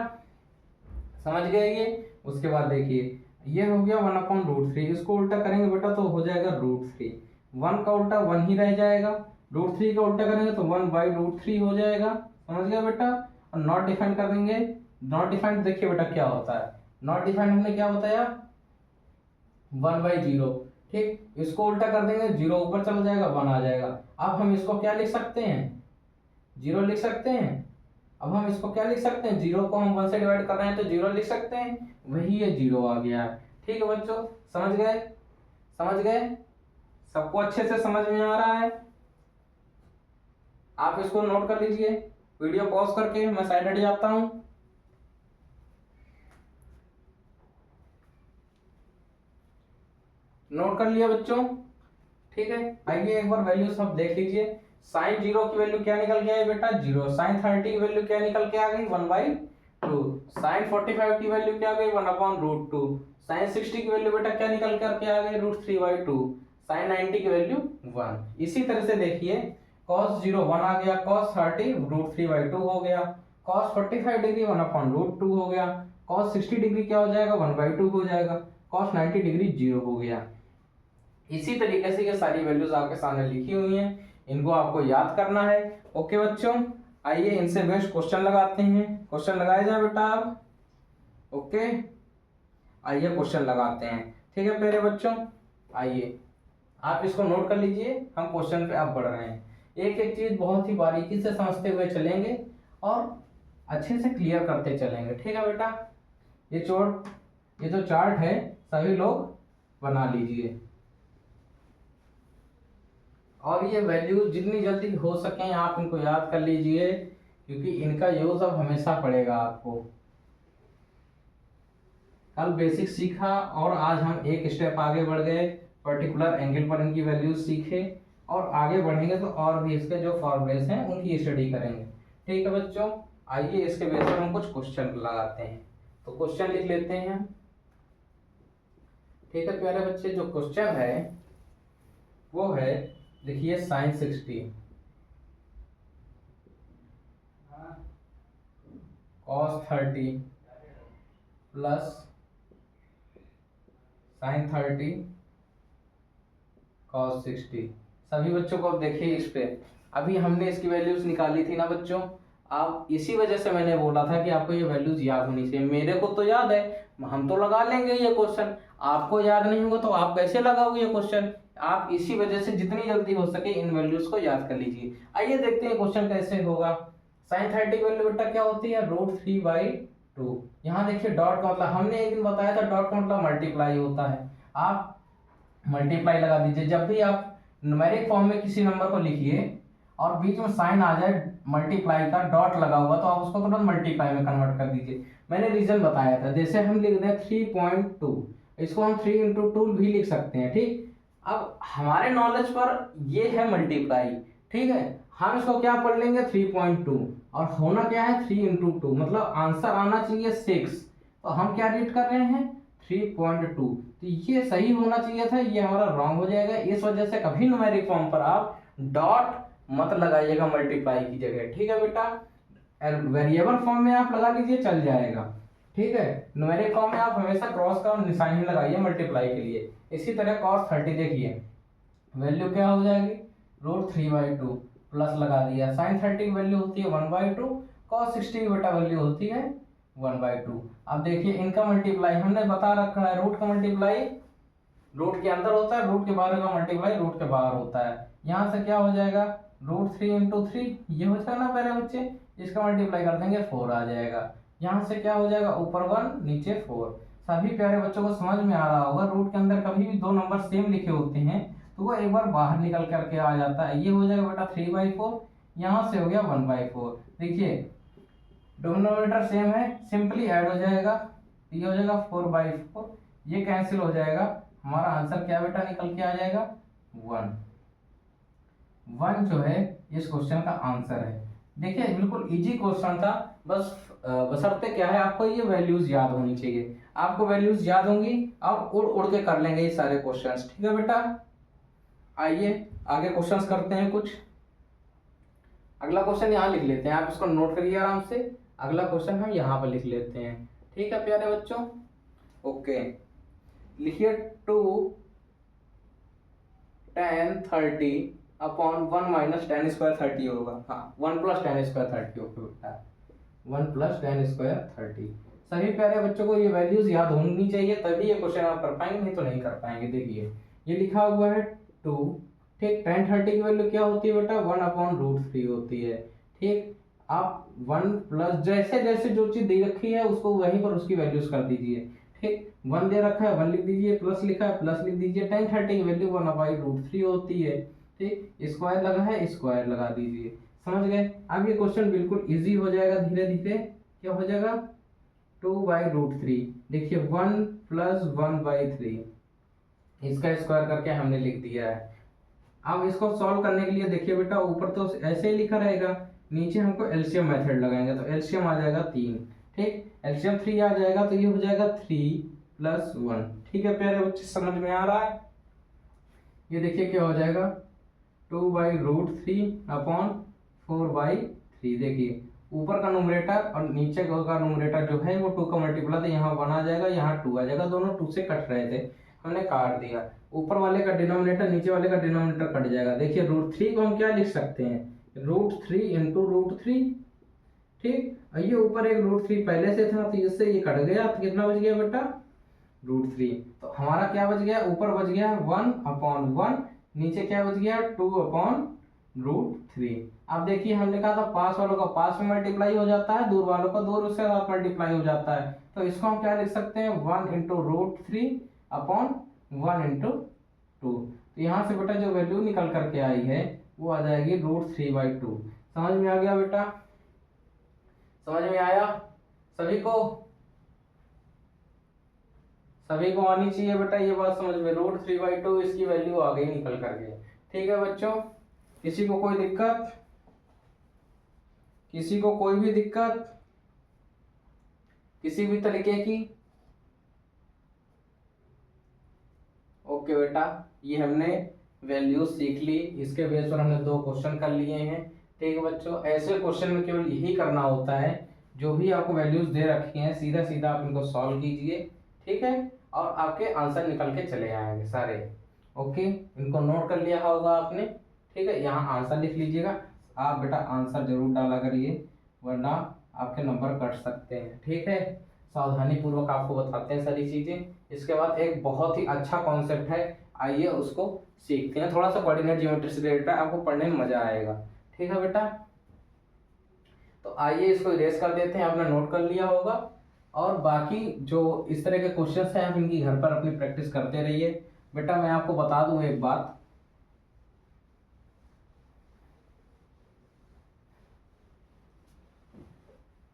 S1: समझ गए ये। उसके बाद देखिए ये हो गया 1/√3, इसको उल्टा करेंगे बेटा तो हो जाएगा √3। 1 का उल्टा 1 ही रह जाएगा, √3 का उल्टा करेंगे तो 1/√3 हो जाएगा। समझ गया बेटा। और नॉट डिफाइन कर देंगे, नॉट डिफाइंड देखिए बेटा क्या होता है, नॉट डिफाइंड हमने क्या बताया, 1/0। ठीक, इसको उल्टा कर देंगे, 0 ऊपर चला जाएगा, 1 आ जाएगा। अब हम इसको क्या लिख सकते हैं, 0 लिख सकते हैं। अब हम इसको क्या लिख सकते हैं, 0 को हम 1 से डिवाइड कर रहे हैं तो 0 लिख सकते हैं, वही ये 0 आ गया है। ठीक है बच्चों, समझ गए, समझ गए, सबको अच्छे से समझ में आ रहा है? आप इसको नोट कर लीजिए, वीडियो पॉज करके मैं साइड हट जाता हूं। नोट कर लिया बच्चों? ठीक है, आइए एक बार वैल्यू सब देख लीजिए। साइन 0 की वैल्यू क्या निकल के आई बेटा, 0। साइन 30 की वैल्यू क्या निकल के आ गई, 1/2। साइन 45 की वैल्यू क्या आ गई, 1/√2। साइन 60 की वैल्यू बेटा क्या निकल करके आ गई, √3/2। साइन 90 की वैल्यू 1। इसी तरह से देखिए cos 0 1 आ गया, cos 30 √3/2 हो गया, cos 45 डिग्री 1/√2 हो गया, cos 60 डिग्री क्या हो जाएगा, 1/2 हो जाएगा, cos 90 डिग्री 0 हो गया। इसी तरीके से ये सारी वैल्यूज आपके सामने लिखी हुई हैं, इनको आपको याद करना है। ओके बच्चों, आइए इनसे बेस्ट क्वेश्चन लगाते हैं। क्वेश्चन लगाए जाए बेटा आप। ओके, आइए क्वेश्चन लगाते हैं। ठीक है प्यारे बच्चों, आइए आप इसको नोट कर लीजिए, हम क्वेश्चन पे अब बढ़ रहे हैं। एक एक चीज बहुत ही बारीकी से समझते हुए चलेंगे और अच्छे से क्लियर करते चलेंगे। ठीक है बेटा, ये जो चार्ट है सभी लोग बना लीजिए, और ये वैल्यूज जितनी जल्दी हो सके आप इनको याद कर लीजिए, क्योंकि इनका यूज अब हमेशा पड़ेगा आपको। कल बेसिक सीखा और आज हम एक स्टेप आगे बढ़ गए, पर्टिकुलर एंगल पर इनकी वैल्यूज सीखे, और आगे बढ़ेंगे तो और भी इसके जो फॉर्मूलेस हैं उनकी स्टडी करेंगे। ठीक है बच्चों, आइए इसके बेस पर हम कुछ क्वेश्चन लगाते हैं। तो क्वेश्चन लिख लेते हैं। ठीक है प्यारे बच्चे, जो क्वेश्चन है वो है, देखिए sine 60 cos 30 plus sine 30 cos 60। सभी बच्चों को अब देखिए इस पे, अभी हमने इसकी वैल्यूज निकाली थी ना बच्चों। आप इसी वजह से मैंने बोला था कि आपको ये वैल्यूज याद होनी चाहिए। मेरे को तो याद है, हम तो लगा लेंगे ये क्वेश्चन, आपको याद नहीं होगा तो आप कैसे लगाओगे ये क्वेश्चन। आप इसी वजह से जितनी जल्दी हो सके इन वैल्यूज को याद कर लीजिए। आइए देखते हैं क्वेश्चन कैसे होगा। साइन 30 की वैल्यू बेटा क्या होती है, √3/2। यहाँ देखिए डॉट का मतलब हमने एक दिन बताया था, डॉट का मतलब मल्टीप्लाई होता है। आप मल्टीप्लाई लगा दीजिए। जब भी आप न्यूमेरिक फॉर्म में किसी नंबर को लिखिए और बीच में साइन आ जाए मल्टीप्लाई का, डॉट लगा हुआ, तो आप उसको तुरंत मल्टीप्लाई में कन्वर्ट कर दीजिए। मैंने रीजन बताया था, जैसे हम लिख दें 3.2, इसको हम 3 × 2 भी लिख सकते हैं, ठीक। अब हमारे नॉलेज पर ये है मल्टीप्लाई, ठीक है। हम इसको क्या पढ़ लेंगे 3.2, और होना क्या है 3 × 2, मतलब आंसर आना चाहिए 6, तो हम क्या रीड कर रहे हैं 3.2। तो ये सही होना चाहिए था, ये हमारा रॉन्ग हो जाएगा। इस वजह से कभी न्यूमेरिक फॉर्म पर आप डॉट मत लगाइएगा मल्टीप्लाई की जगह, ठीक है बेटा। वेरिएबल फॉर्म में आप लगा लीजिए, चल जाएगा, ठीक है। न्यूमेरिक फॉर्म में आप हमेशा क्रॉस का निशान ही लगाइए मल्टीप्लाई के लिए। इसी तरह cos 30 देखिए वैल्यू क्या हो जाएगी, √3/2 प्लस लगा दिया। साइन 30 की वैल्यू होती है 1/2, cos 60 की बेटा वैल्यू होती है 1/2। अब देखिए इनका मल्टीप्लाई हमने बता रखा है, रूट का मल्टीप्लाई रूट के अंदर होता है, रूट के बाहर का मल्टीप्लाई रूट के बाहर होता है। यहाँ से क्या हो जाएगा √3 × 3, ये हो जाएगा ना प्यारे बच्चे, इसका मल्टीप्लाई कर देंगे 4 आ जाएगा। यहाँ से क्या हो जाएगा ऊपर 1 नीचे 4। सभी प्यारे बच्चों को समझ में आ रहा होगा, रूट के अंदर कभी भी दो नंबर सेम लिखे होते हैं तो वो एक बार बाहर निकल करके आ जाता है। ये हो जाएगा बेटा 3/4, यहाँ से हो गया 1/4। देखिए डिनोमिनेटर सेम है, सिंपली ऐड हो जाएगा, ये हो जाएगा 4/4, ये कैंसिल हो जाएगा। हमारा आंसर क्या बेटा निकल के आ जाएगा 1। 1 जो है इस क्वेश्चन का आंसर है। देखिए बिल्कुल इजी क्वेश्चन था, बस बशर्ते क्या है आपको ये वैल्यूज याद होनी चाहिए। आपको वैल्यूज याद होंगी, आप उड़ उड़ के कर लेंगे ये सारे क्वेश्चंस, ठीक है बेटा। आइए आगे क्वेश्चंस करते हैं कुछ। अगला क्वेश्चन यहाँ लिख लेते हैं, आप इसको नोट करिए आराम से। अगला क्वेश्चन हम यहाँ पर लिख लेते हैं, ठीक है प्यारे बच्चों। ओके लिखिए 2 tan 30 अपॉन 1 - tan² 30 होगा। हाँ 1 + tan² 30 ओके बेटा, 1 + tan² 30। सभी प्यारे बच्चों को ये वैल्यूज याद होनी चाहिए, तभी ये क्वेश्चन आप कर पाएंगे, नहीं तो नहीं कर पाएंगे। देखिए ये लिखा हुआ है 2, ठीक। tan 30 की वैल्यू क्या होती है बेटा 1/√3 होती है, ठीक। आप 1 प्लस जैसे जैसे जो चीज दे रखी है उसको वहीं पर उसकी वैल्यूज कर दीजिए, ठीक। 1 दे रखा है 1 लिख दीजिए, प्लस लिखा है प्लस लिख दीजिए। tan 30 की वैल्यू 1/√3 होती है, ठीक। स्क्वायर लगा है स्क्वायर लगा दीजिए, समझ गए। अब ये क्वेश्चन बिल्कुल इजी हो जाएगा, धीरे धीरे क्या हो जाएगा 2/√3। देखिए 1 + 1/3, इसका स्क्वायर करके हमने लिख दिया है। अब इसको सॉल्व करने के लिए देखिए बेटा ऊपर तो ऐसे ही लिखा रहेगा, नीचे हमको एलसीएम मेथड लगाएंगे, तो एलसीएम आ जाएगा 3, ठीक। एलसीएम 3 आ जाएगा तो ये हो जाएगा 3 + 1, ठीक है प्यारे बच्चे, समझ में आ रहा है। ये देखिए क्या हो जाएगा 2/√3 अपॉन 4/3। देखिए ऊपर का न्यूमरेटर और नीचे का न्यूमरेटर जो है वो 2 का मल्टीप्लाई, तो यहाँ 1 आ जाएगा, यहाँ 2 आ जाएगा, दोनों 2 से कट रहे थे, हमने काट दिया। ऊपर वाले का डिनोमिनेटर नीचे वाले का डिनोमिनेटर कट जाएगा। देखिए √3 को हम क्या लिख सकते हैं √3 × √3, ठीक। ये ऊपर एक √3 पहले से था तो इससे ये कट गया, तो कितना बच गया बेटा √3। तो हमारा क्या बच गया, ऊपर बच गया 1/1, नीचे क्या बच गया 2/√3। अब देखिए हमने कहा था पास वालों का पास में मल्टीप्लाई हो जाता है, दूर वालों का दूर उससे साथ मल्टीप्लाई हो जाता है, तो इसको हम क्या लिख सकते हैं 1 × √3 अपॉन 1 × 2। तो यहाँ से बेटा जो वैल्यू निकल करके आई है वो आ जाएगी √3/2। समझ में आ गया बेटा, समझ में आया सभी को, सभी को आनी चाहिए बेटा ये बात समझ में। √3/2 इसकी वैल्यू आ गई निकल करके, ठीक है बच्चों। किसी को कोई दिक्कत, किसी को कोई भी दिक्कत किसी भी तरीके की? ओके बेटा, ये हमने वैल्यू सीख ली, इसके बेस पर हमने 2 क्वेश्चन कर लिए हैं, ठीक है बच्चों। ऐसे क्वेश्चन में केवल यही करना होता है, जो भी आपको वैल्यूज दे रखी हैं सीधा सीधा आप इनको सॉल्व कीजिए, ठीक है, और आपके आंसर निकल के चले आएंगे सारे। ओके, इनको नोट कर लिया होगा आपने। ठीक है, यहाँ आंसर लिख लीजिएगा। आप बेटा आंसर जरूर डाला करिए, वरना आपके नंबर कट सकते हैं। ठीक है, सावधानी पूर्वक आपको बताते हैं सारी चीजें। इसके बाद एक बहुत ही अच्छा कॉन्सेप्ट है, आइए उसको सीखते हैं। थोड़ा सा कोऑर्डिनेट ज्योमेट्री से रिलेटेड है, आपको पढ़ने में मजा आएगा। ठीक है बेटा, तो आइए इसको इरेज कर देते हैं, आपने नोट कर लिया होगा। और बाकी जो इस तरह के क्वेश्चंस हैं, आप इनकी घर पर अपनी प्रैक्टिस करते रहिए। बेटा मैं आपको बता दूं एक बात,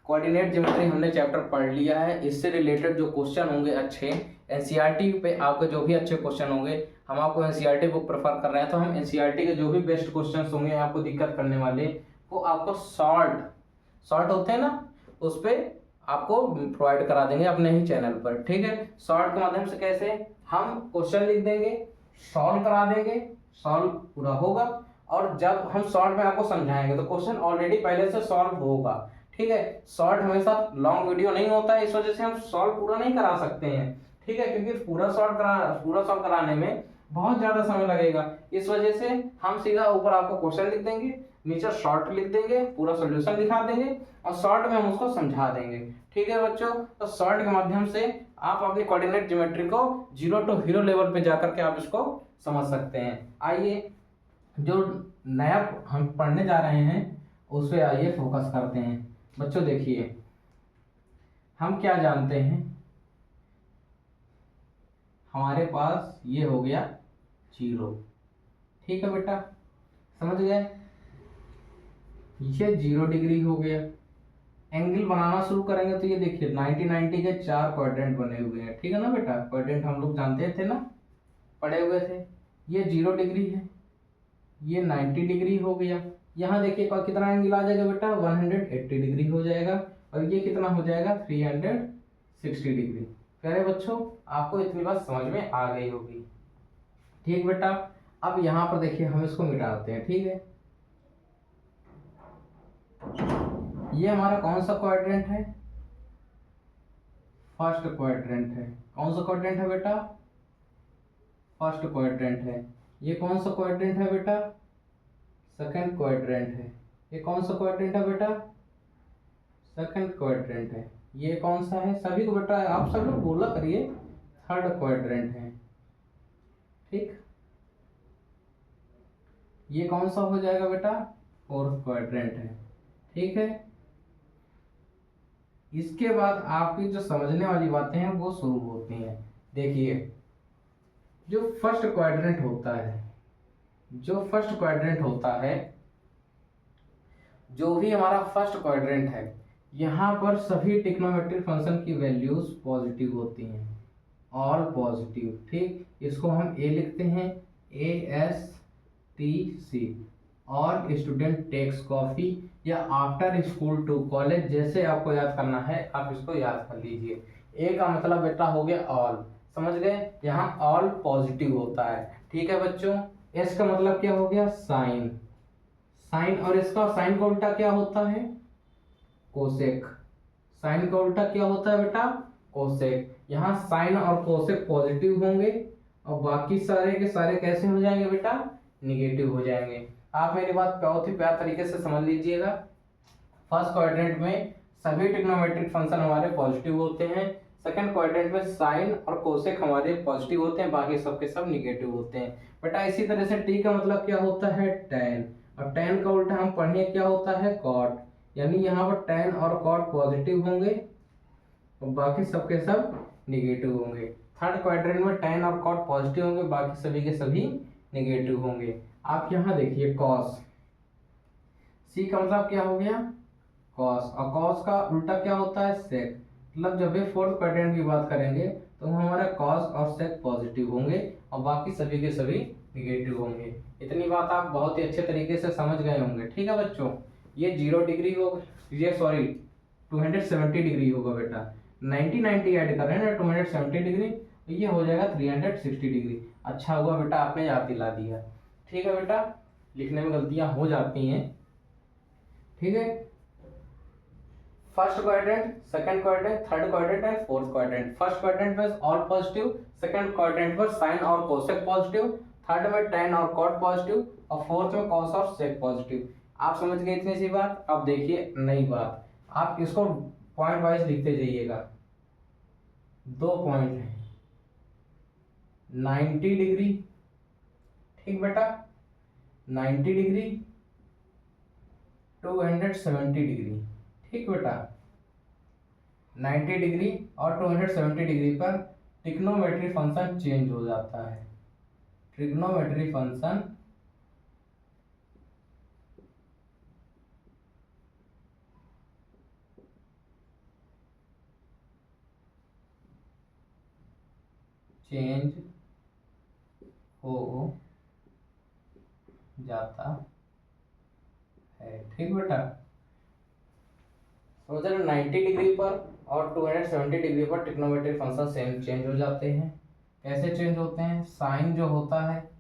S1: कोऑर्डिनेट ज्योमेट्री हमने चैप्टर पढ़ लिया है। इससे रिलेटेड जो क्वेश्चन होंगे अच्छे, एनसीईआरटी पे आपके जो भी अच्छे क्वेश्चन होंगे, हम आपको एनसीईआरटी बुक प्रेफर कर रहे हैं, तो हम एनसीईआरटी के जो भी बेस्ट क्वेश्चन होंगे आपको दिक्कत करने वाले, वो आपको शॉर्ट होते हैं ना, उस पर आपको प्रोवाइड करा देंगे अपने ही चैनल पर। ठीक है, शॉर्ट के माध्यम से कैसे, हम क्वेश्चन लिख देंगे, सॉल्व करा देंगे, सॉल्व पूरा होगा, और जब हम शॉर्ट में आपको समझाएंगे तो क्वेश्चन ऑलरेडी पहले से सॉल्व होगा। ठीक है, शॉर्ट हमेशा लॉन्ग वीडियो नहीं होता है, इस वजह से हम सॉल्व पूरा नहीं करा सकते हैं। ठीक है, क्योंकि पूरा सॉल्व कराने में बहुत ज्यादा समय लगेगा, इस वजह से हम सीधा ऊपर आपको क्वेश्चन लिख देंगे, नीचे शॉर्ट लिख देंगे, पूरा सॉल्यूशन दिखा देंगे, और शॉर्ट में हम उसको समझा देंगे। ठीक है बच्चों, तो शॉर्ट के माध्यम से आप अपनी कोऑर्डिनेट ज्योमेट्री को 0 to हीरो लेवल पे जाकर के आप इसको समझ सकते हैं। आइए जो नया हम पढ़ने जा रहे हैं उस पर आइए फोकस करते हैं। बच्चों देखिए, हम क्या जानते हैं, हमारे पास ये हो गया 0। ठीक है बेटा, समझ गए, ये 0 डिग्री हो गया। एंगल बनाना शुरू करेंगे तो ये देखिए 90 के 4 क्वाड्रेंट बने हुए हैं। ठीक है ना बेटा, क्वाड्रेंट हम लोग जानते थे ना, पढ़े हुए थे। ये 0 डिग्री है, ये 90 डिग्री हो गया। यहाँ देखिए कितना एंगल आ जाएगा बेटा, 180 डिग्री हो जाएगा, और ये कितना हो जाएगा, 360 डिग्री। प्यारे बच्चों, आपको इतनी बात समझ में आ गई होगी। ठीक बेटा, अब यहाँ पर देखिए हम इसको मिटाते हैं। ठीक है, ये हमारा कौन सा क्वाड्रेंट है, फर्स्ट क्वाड्रेंट है। कौन सा क्वाड्रेंट है बेटा, फर्स्ट क्वाड्रेंट है। ये कौन सा क्वाड्रेंट है बेटा, सेकंड क्वाड्रेंट है। ये कौन सा क्वाड्रेंट है बेटा, सेकंड क्वाड्रेंट है। ये कौन सा है, सभी को बेटा आप सब लोग बोला करिए, थर्ड क्वाड्रेंट है। ठीक, ये कौन सा हो जाएगा बेटा, फोर्थ क्वाड्रेंट है। ठीक है, इसके बाद आपकी जो समझने वाली बातें हैं वो शुरू होती हैं। देखिए, जो फर्स्ट क्वाड्रेंट होता है, जो भी हमारा फर्स्ट क्वाड्रेंट है, यहाँ पर सभी ट्रिग्नोमेट्रिक फंक्शन की वैल्यूज पॉजिटिव होती हैं, ऑल पॉजिटिव। ठीक, इसको हम ए लिखते हैं, ASTC, और स्टूडेंट टेक्स कॉफी, या आफ्टर स्कूल टू कॉलेज, जैसे आपको याद करना है आप इसको याद कर लीजिए। ए का मतलब बेटा हो गया ऑल, समझ गए, यहाँ ऑल पॉजिटिव होता है। ठीक है बच्चों, एस का मतलब क्या हो गया, साइन, और इसका साइन का उल्टा क्या होता है, कोसेक। साइन का उल्टा क्या होता है बेटा, कोसेक। यहाँ साइन और कोसेक पॉजिटिव होंगे, और बाकी सारे के सारे कैसे हो जाएंगे बेटा, निगेटिव हो जाएंगे। आप मेरी बात बहुत ही प्यार तरीके से समझ लीजिएगा। फर्स्ट क्वाड्रेंट में सभी ट्रिग्नोमेट्रिक फंक्शन हमारे पॉजिटिव होते हैं, सेकंड क्वाड्रेंट में साइन और कोसेक हमारे पॉजिटिव होते हैं, बाकी सबके सब निगेटिव होते हैं बेटा। इसी तरह से टी का मतलब क्या होता है, टैन, और टैन का उल्टा हम पढ़े क्या होता है, कॉट। यानी यहाँ पर टैन और कॉट पॉजिटिव होंगे और बाकी सबके सब निगेटिव होंगे। थर्ड क्वाड्रेंट में टैन और कॉट पॉजिटिव होंगे, बाकी सभी के सभी निगेटिव होंगे। आप यहाँ देखिए कॉस, सी का मतलब क्या हो गया, कॉस, और कॉस का उल्टा क्या होता है, सेक। मतलब जब भी फोर्थ क्वाड्रेंट की बात करेंगे तो हमारा कॉस और सेक पॉजिटिव होंगे और बाकी सभी के सभी निगेटिव होंगे। इतनी बात आप बहुत ही अच्छे तरीके से समझ गए होंगे। ठीक है बच्चों, ये 0 डिग्री होगा, ये सॉरी 270 डिग्री होगा बेटा, 90 ऐड कर रहे हैं ना, 270 डिग्री, तो ये हो जाएगा 360 डिग्री। अच्छा हुआ बेटा आपने याद दिला दिया। ठीक है बेटा, लिखने में गलतियां हो जाती हैं। ठीक है, first quadrant, second quadrant, third quadrant and fourth quadrant. First quadrant में ऑल पॉजिटिव, सेकंड क्वाड्रेंट पर साइन और कोसेक पॉजिटिव, थर्ड में tan और cot पॉजिटिव, और फोर्थ में cos और sec पॉजिटिव। आप समझ गए इतनी सी बात। अब देखिए नई बात, आप इसको पॉइंट वाइज लिखते जाइएगा। 2 पॉइंट है 90 डिग्री, ठीक बेटा, 90 डिग्री, 270 डिग्री, ठीक बेटा। 90 डिग्री और 270 डिग्री पर ट्रिग्नोमेट्री फंक्शन चेंज हो जाता है। ट्रिग्नोमेट्री फंक्शन चेंज हो जाता है, ठीक बेटा। समझ रहे, 90 डिग्री पर और 270 डिग्री पर ट्रिग्नोमेट्री फंक्शन सेम चेंज हो जाते हैं। कैसे चेंज होते हैं? साइन जो होता है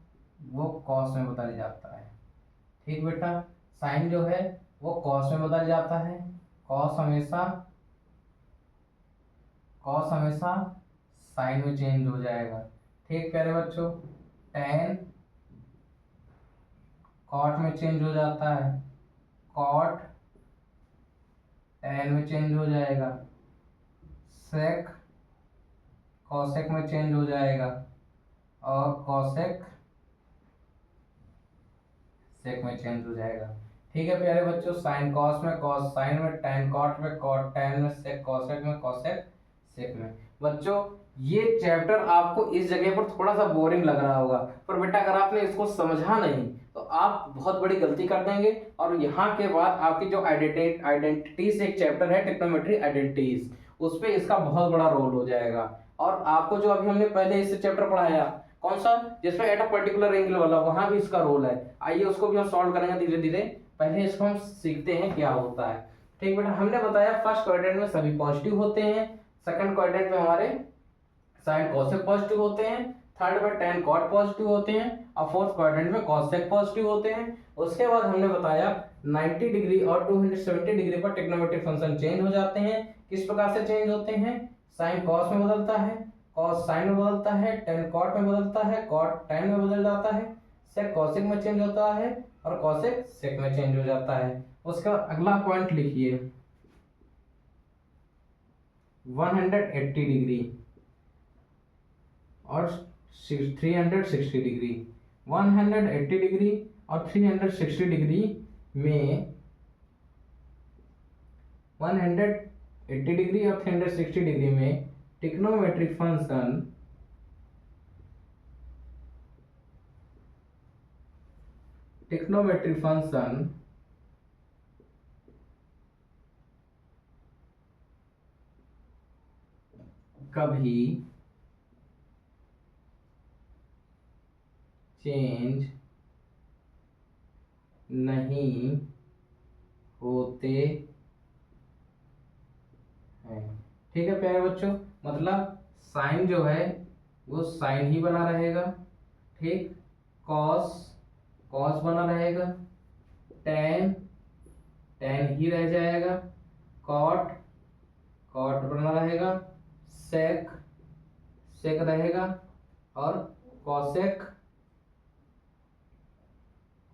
S1: वो कॉस में बदल जाता है, ठीक बेटा। साइन जो है वो कॉस में बदल जाता है। कॉस हमेशा साइन में चेंज हो जाएगा, ठीक प्यारे बच्चों। टेन कॉट में चेंज हो जाता है, कॉट टेन में चेंज हो जाएगा। सेक कॉसेक में चेंज हो जाएगा, और कॉसेक सेक में चेंज हो जाएगा, ठीक है प्यारे बच्चों। साइन कॉस में कॉस साइन में, टेन कॉट में कॉट टेन में, सेक कॉसेक में कॉसेक सेक में। बच्चों ये चैप्टर आपको इस जगह पर थोड़ा सा बोरिंग लग रहा होगा, पर बेटा अगर आपने इसको समझा नहीं तो आप बहुत बड़ी गलती कर देंगे। और यहाँ के बाद आपकी जो आइडेंटिटीज एक चैप्टर है, ट्रिग्नोमेट्री आइडेंटिटीज, उस पे इसका बहुत बड़ा रोल हो जाएगा। और आपको जो अभी हमने पहले इससे चैप्टर पढ़ाया, कौन सा, जिसमें एट अ पर्टिकुलर एंगल वाला, वहां भी इसका रोल है। आइए उसको भी हम सॉल्व करेंगे धीरे धीरे। पहले इसको हम सीखते हैं क्या होता है, ठीक बेटा। हमने बताया फर्स्ट क्वाड्रेंट में सभी पॉजिटिव होते हैं, सेकंड क्वाड्रेंट में हमारे साइन कॉसेक पॉजिटिव होते हैं, थर्ड में टेन कॉट पॉजिटिव होते हैं, और फोर्थ क्वाड्रेंट में कॉसेक पॉजिटिव होते हैं। उसके बाद हमने बताया 90 डिग्री और 270 डिग्री पर ट्रिग्नोमेट्रिक फंक्शन चेंज हो जाते हैं। किस प्रकार से चेंज होते हैं? साइन कॉस में बदलता है, कॉस साइन में बदलता है, टेन कॉट में बदलता है, कॉट टेन में बदल जाता है, सेक कॉसेक में चेंज होता है, और कॉसेक सेक में चेंज हो जाता है। उसके बाद अगला पॉइंट लिखिए 180 डिग्री और 360 डिग्री। 180 डिग्री और 360 डिग्री में 180 डिग्री और 360 डिग्री में ट्रिग्नोमेट्रिक फंक्शन कभी चेंज नहीं होते हैं, ठीक है प्यारे बच्चों। मतलब साइन जो है वो साइन ही बना रहेगा, ठीक। कॉस कॉस बना रहेगा, टेन टेन ही रह जाएगा, कॉट कॉट बना रहेगा, सेक सेक रहेगा, और कॉसेक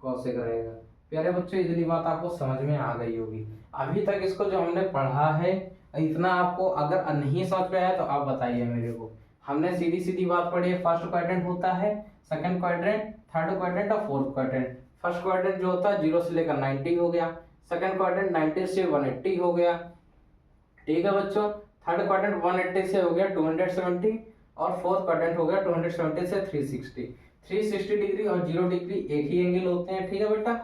S1: कॉसेक रहेगा। प्यारे बच्चों इतनी बात आपको समझ में आ गई होगी। अभी तक इसको जो हमने पढ़ा है, इतना आपको अगर नहीं समझ में आया तो आप बताइए मेरे को। हमने सीधी सीधी बात पढ़ी है, फर्स्ट क्वाड्रेंट होता है, सेकंड क्वाड्रेंट, थर्ड क्वाड्रेंट और फोर्थ क्वाड्रेंट। फर्स्ट क्वाड्रेंट जो होता है 0 से लेकर 90 हो गया, सेकंड क्वाड्रेंट 90 से 180 हो गया, ठीक है बच्चों। थर्ड क्वाड्रेंट 180 से हो गया 270, और फोर्थ क्वाड्रेंट हो गया 270 से 360। 360 डिग्री और 0 डिग्री एक ही एंगल होते हैं, ठीक है बेटा।